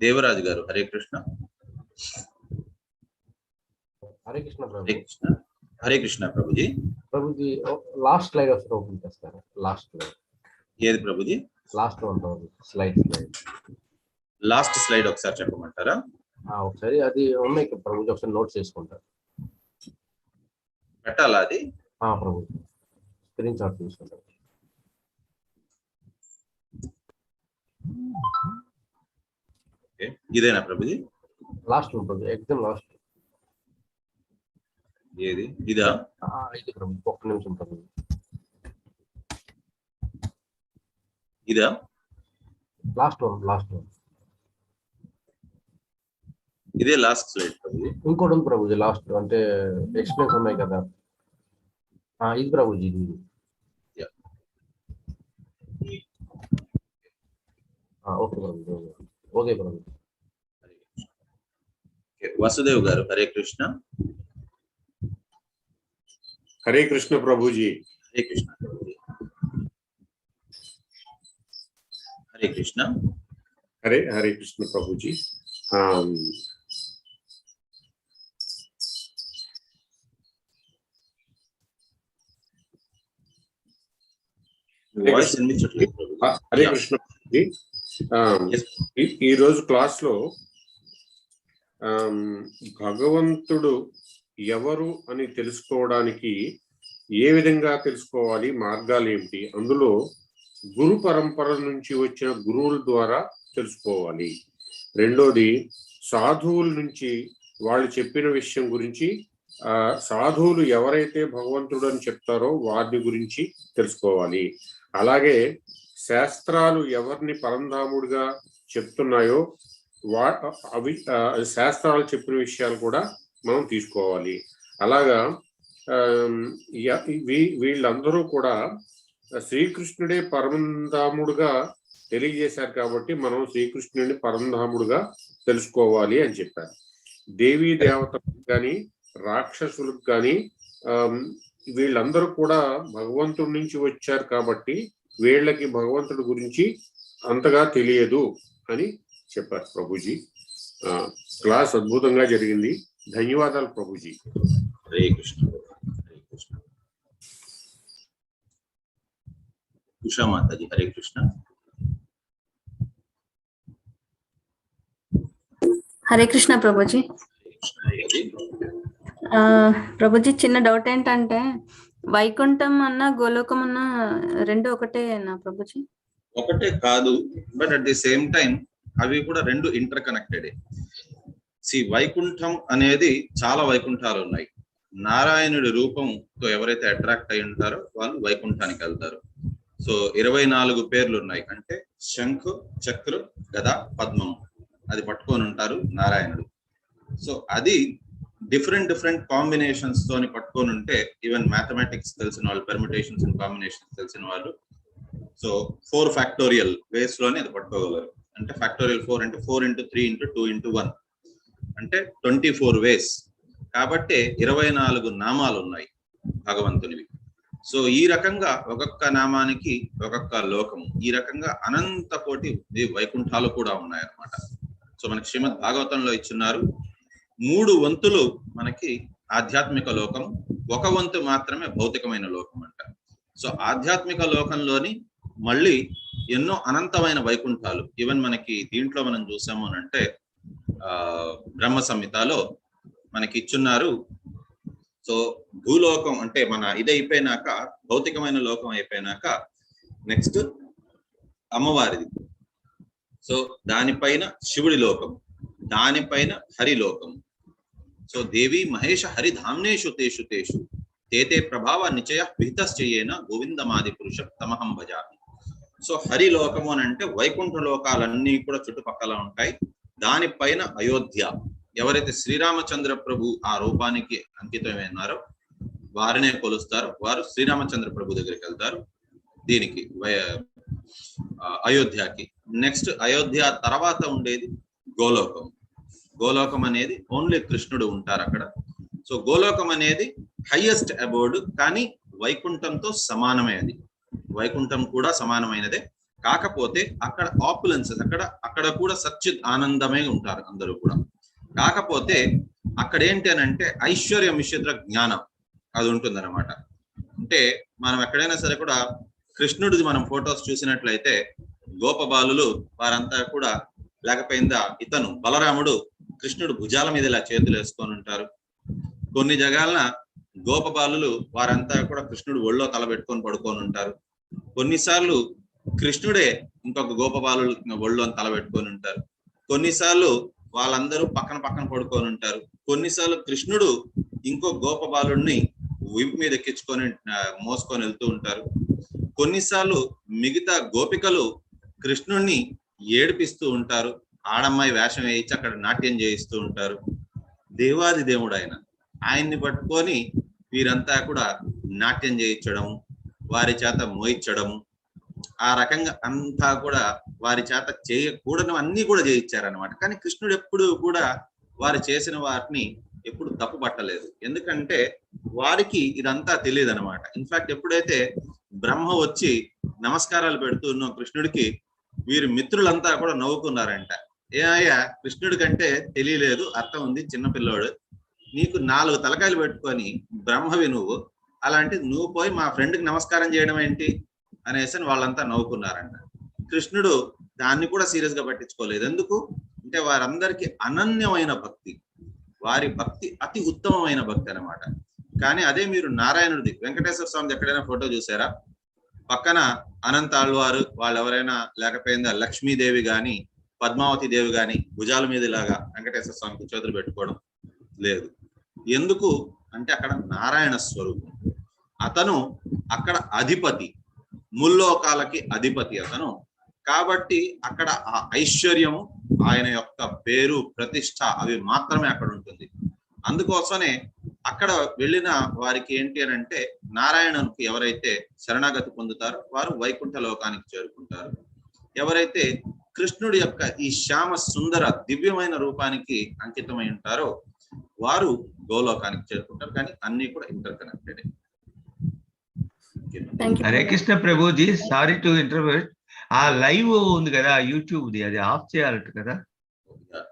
దేవరాజు గారు హరే కృష్ణ. హరే కృష్ణ ప్రభు. హరే కృష్ణ. హరే కృష్ణ ప్రభుజీ. ప్రభుజీ లాస్ట్ స్లైడ్ ఒకసారి ఓపెన్ చేస్తారా? లాస్ట్ స్లైడ్ ఏది Prabhuji? Last one slide. Last slide ఒకసారి చెప్పమంటారా? ఒకసారి అది ఉన్నాయి ప్రభుజీ, ఒకసారి నోట్ చేసుకుంటారు. పెట్టాలా అది? ప్రభుజీ స్క్రీన్ షాట్ తీసుకుంటారు. ఇదేనా ప్రభుజీ? లాస్ట్ ఉంటుంది, ఎగ్జామ్ లాస్ట్. ఏది? ఇదా? ఇది ప్రభుజీ, ఒక్క నిమిషం ప్రభుజీ. ఇదా? Last one. ఇదే లాస్ట్ స్లైడ్ ప్రభుజీ. ఇంకోటి ఉంది ప్రభుజీ లాస్ట్, అంటే ఎక్స్ప్లెయిన్స్ ఉన్నాయి కదా, ఇది ప్రభుజీ. ఓకే ప్రభుజీ. ఓకే ప్రభుజీ. వసుదేవ్ గారు హరే కృష్ణ. హరే కృష్ణ ప్రభుజీ. హరే కృష్ణ ప్రభుజీ. హరే కృష్ణ. హరే కృష్ణ ప్రభుజీ. హరే కృష్ణ ప్రభుజీ. ఈ రోజు క్లాస్ లో భగవంతుడు ఎవరు అని తెలుసుకోవడానికి ఏ విధంగా తెలుసుకోవాలి, మార్గాలు ఏమిటి, అందులో గురు పరంపర నుంచి వచ్చిన గురువుల ద్వారా తెలుసుకోవాలి. రెండోది సాధువుల నుంచి వాళ్ళు చెప్పిన విషయం గురించి, సాధువులు ఎవరైతే భగవంతుడు అని చెప్తారో వారిని గురించి తెలుసుకోవాలి. అలాగే శాస్త్రాలు ఎవరిని పరంధాముడిగా చెప్తున్నాయో అవి శాస్త్రాలు చెప్పిన విషయాలు కూడా మనం తీసుకోవాలి. అలాగా వీళ్ళందరూ కూడా శ్రీకృష్ణుడే పరంధాముడుగా తెలియజేశారు కాబట్టి మనం శ్రీకృష్ణుడిని పరంధాముడుగా తెలుసుకోవాలి అని చెప్పారు. దేవీ దేవతలకు కానీ రాక్షసులకు కానీ వీళ్ళందరూ కూడా భగవంతుడి నుంచి వచ్చారు కాబట్టి వీళ్ళకి భగవంతుడి గురించి అంతగా తెలియదు అని చెప్పారు ప్రభుజీ. క్లాస్ అద్భుతంగా జరిగింది. ధన్యవాదాలు ప్రభుజీ. హరే కృష్ణ. హరే కృష్ణ. ఉషా మాతాజీ హరే కృష్ణ. హరే కృష్ణ ప్రభుజీ. ప్రభుజీ చిన్న డౌట్ ఏంటంటే వైకుంఠం అన్న గోలోకం అన్న రెండు ఒకటేనా ప్రభుజీ? ఒకటే కాదు, but at the same time అవి కూడా రెండు ఇంటర్ కనెక్టెడ్. వైకుంఠం అనేది చాలా వైకుంఠాలు ఉన్నాయి. నారాయణుడి రూపంతో ఎవరైతే అట్రాక్ట్ అయి ఉంటారో వాళ్ళు వైకుంఠానికి వెళ్తారు. సో 24 పేర్లు ఉన్నాయి. అంటే శంఖు, చక్రు, గద, పద్మం అది పట్టుకొని ఉంటారు నారాయణుడు. సో అది డిఫరెంట్ కాంబినేషన్స్ తోని పట్టుకొని ఉంటే, ఈవెన్ మ్యాథమెటిక్స్ తెలిసిన వాళ్ళు, పెర్మిటేషన్స్ అండ్ కాంబినేషన్స్ తెలిసిన వాళ్ళు, సో 4 ఫ్యాక్టోరియల్ వేస్ లోనే అది పట్టుకోగలరు. అంటే ఫ్యాక్టోరియల్ 4 అంటే 4 × 3 × 2 × 1 అంటే 24 వేస్. కాబట్టి 24 నామాలు ఉన్నాయి భగవంతునివి. సో ఈ రకంగా ఒక్కొక్క నామానికి ఒక్కొక్క లోకము, ఈ రకంగా అనంత కోటి వైకుంఠాలు కూడా ఉన్నాయన్నమాట. సో మనకి శ్రీమద్ భాగవతంలో ఇచ్చున్నారు 3 వంతులు మనకి ఆధ్యాత్మిక లోకం, 1 వంతు మాత్రమే భౌతికమైన లోకం అంట. సో ఆధ్యాత్మిక లోకంలోని మళ్ళీ ఎన్నో అనంతమైన వైకుంఠాలు. ఈవెన్ మనకి దీంట్లో మనం చూసాము అని అంటే బ్రహ్మ సంహితలో మనకి ఇచ్చున్నారు. సో భూలోకం అంటే మన ఇది అయిపోయినాక, భౌతికమైన లోకం అయిపోయినాక నెక్స్ట్ అమ్మవారిది. సో దానిపైన శివుడి లోకం, దానిపైన హరిలోకం. సో దేవి మహేష హరిధామ్నేషు తేషు తేషు తేతే ప్రభావ నిచయ విహితశ్చయేన గోవిందమాది పురుష తమహం భజామి. సో హరిలోకము అని అంటే వైకుంఠ లోకాలన్నీ కూడా చుట్టుపక్కల ఉంటాయి. దానిపైన అయోధ్య. ఎవరైతే శ్రీరామచంద్ర ప్రభు ఆ రూపానికి అంకితమైనారో వారినే కొలుస్తారు. వారు శ్రీరామచంద్ర ప్రభు దగ్గరికి వెళ్తారు దీనికి అయోధ్యకి. నెక్స్ట్ అయోధ్య తర్వాత ఉండేది గోలోకం. గోలోకం అనేది ఓన్లీ కృష్ణుడు ఉంటారు అక్కడ. సో గోలోకం అనేది హైయెస్ట్ అబోర్డ్, కానీ వైకుంఠంతో సమానమే. అది వైకుంఠం కూడా సమానమైనదే. కాకపోతే అక్కడ ఆపులెన్సెస్, అక్కడ కూడా సచ్చిత్ ఆనందమే ఉంటారు అందరూ కూడా. కాకపోతే అక్కడ ఏంటి అని అంటే ఐశ్వర్య మిశ్రిత జ్ఞానం అది ఉంటుంది అనమాట. అంటే మనం ఎక్కడైనా సరే కూడా కృష్ణుడిది మనం ఫొటోస్ చూసినట్లయితే గోపబాలులు వారంతా కూడా, లేకపోయిందా ఇతను బలరాముడు కృష్ణుడు భుజాల మీద ఇలా చేతులు వేసుకొని ఉంటారు. కొన్ని జగాలన గోపబాలులు వారంతా కూడా కృష్ణుడు ఒళ్ళో తలబెట్టుకొని పడుకొని ఉంటారు. కొన్నిసార్లు కృష్ణుడే ఇంకొక గోపబాలు ఒళ్ళో తలబెట్టుకొని ఉంటారు. కొన్నిసార్లు వాళ్ళందరూ పక్కన పక్కన పడుకొని ఉంటారు. కొన్నిసార్లు కృష్ణుడు ఇంకో గోపబాలుడిని వీపు మీద ఎక్కించుకొని మోసుకొని వెళ్తూ ఉంటారు. కొన్నిసార్లు మిగతా గోపికలు కృష్ణుడిని ఏడిపిస్తూ ఉంటారు. ఆడమ్మాయి వేషం వేయించి అక్కడ నాట్యం చేయిస్తూ ఉంటారు. దేవాది దేవుడు ఆయన్ని పట్టుకొని వీరంతా కూడా నాట్యం చేయించడం, వారి చేత మోయించడము, ఆ రకంగా అంతా కూడా వారి చేత చేయకూడని అన్ని కూడా చేయించారనమాట. కానీ కృష్ణుడు ఎప్పుడు కూడా వారు చేసిన వాటిని ఎప్పుడు తప్పు పట్టలేదు. ఎందుకంటే వారికి ఇదంతా తెలియదు అనమాట. ఇన్ఫాక్ట్ ఎప్పుడైతే బ్రహ్మ వచ్చి నమస్కారాలు పెడుతూ ఉన్న కృష్ణుడికి వీరి మిత్రులంతా కూడా నవ్వుకున్నారంట. ఏమయ్యా కృష్ణుడి కంటే తెలియలేదు, అర్థం ఉంది, చిన్నపిల్లోడు, నీకు 4 తలకాయలు పెట్టుకొని బ్రహ్మవి నువ్వు, అలాంటి నువ్వు పోయి మా ఫ్రెండ్కి నమస్కారం చేయడం ఏంటి అనేసి వాళ్ళంతా నవ్వుకున్నారంట. కృష్ణుడు దాన్ని కూడా సీరియస్ గా పట్టించుకోలేదు. ఎందుకు అంటే వారందరికీ అనన్యమైన భక్తి, వారి భక్తి అతి ఉత్తమమైన భక్తి అనమాట. కానీ అదే మీరు నారాయణుడిది, వెంకటేశ్వర స్వామిది ఎక్కడైనా ఫోటో చూసారా? పక్కన అనంతాళ్వారు వాళ్ళు ఎవరైనా, లేకపోయిందా లక్ష్మీదేవి గాని పద్మావతి దేవి గాని భుజాల మీద ఇలాగా వెంకటేశ్వర స్వామికి చేతులు పెట్టుకోవడం లేదు. ఎందుకు అంటే అక్కడ నారాయణ స్వరూపం, అతను అక్కడ అధిపతి, ముల్లోకాలకి అధిపతి అతను. కాబట్టి అక్కడ ఆ ఐశ్వర్యము, ఆయన యొక్క పేరు, ప్రతిష్ట అవి మాత్రమే అక్కడ ఉంటుంది. అందుకోసమే అక్కడ వెళ్ళిన వారికి ఏంటి అని అంటే నారాయణునికి ఎవరైతే శరణాగతి పొందుతారో వారు వైకుంఠ లోకానికి చేరుకుంటారు. ఎవరైతే కృష్ణుడి యొక్క ఈ శ్యామ సుందర దివ్యమైన రూపానికి అంకితమై ఉంటారో వారు గోలోకానికి చేరుకుంటారు. కానీ అన్ని కూడా inter connected. Hare Krishna Prabhuji, sorry to interview. ఆ లైవ్ ఉంది కదా యూట్యూబ్ది, అది ఆఫ్ చేయాలట కదా?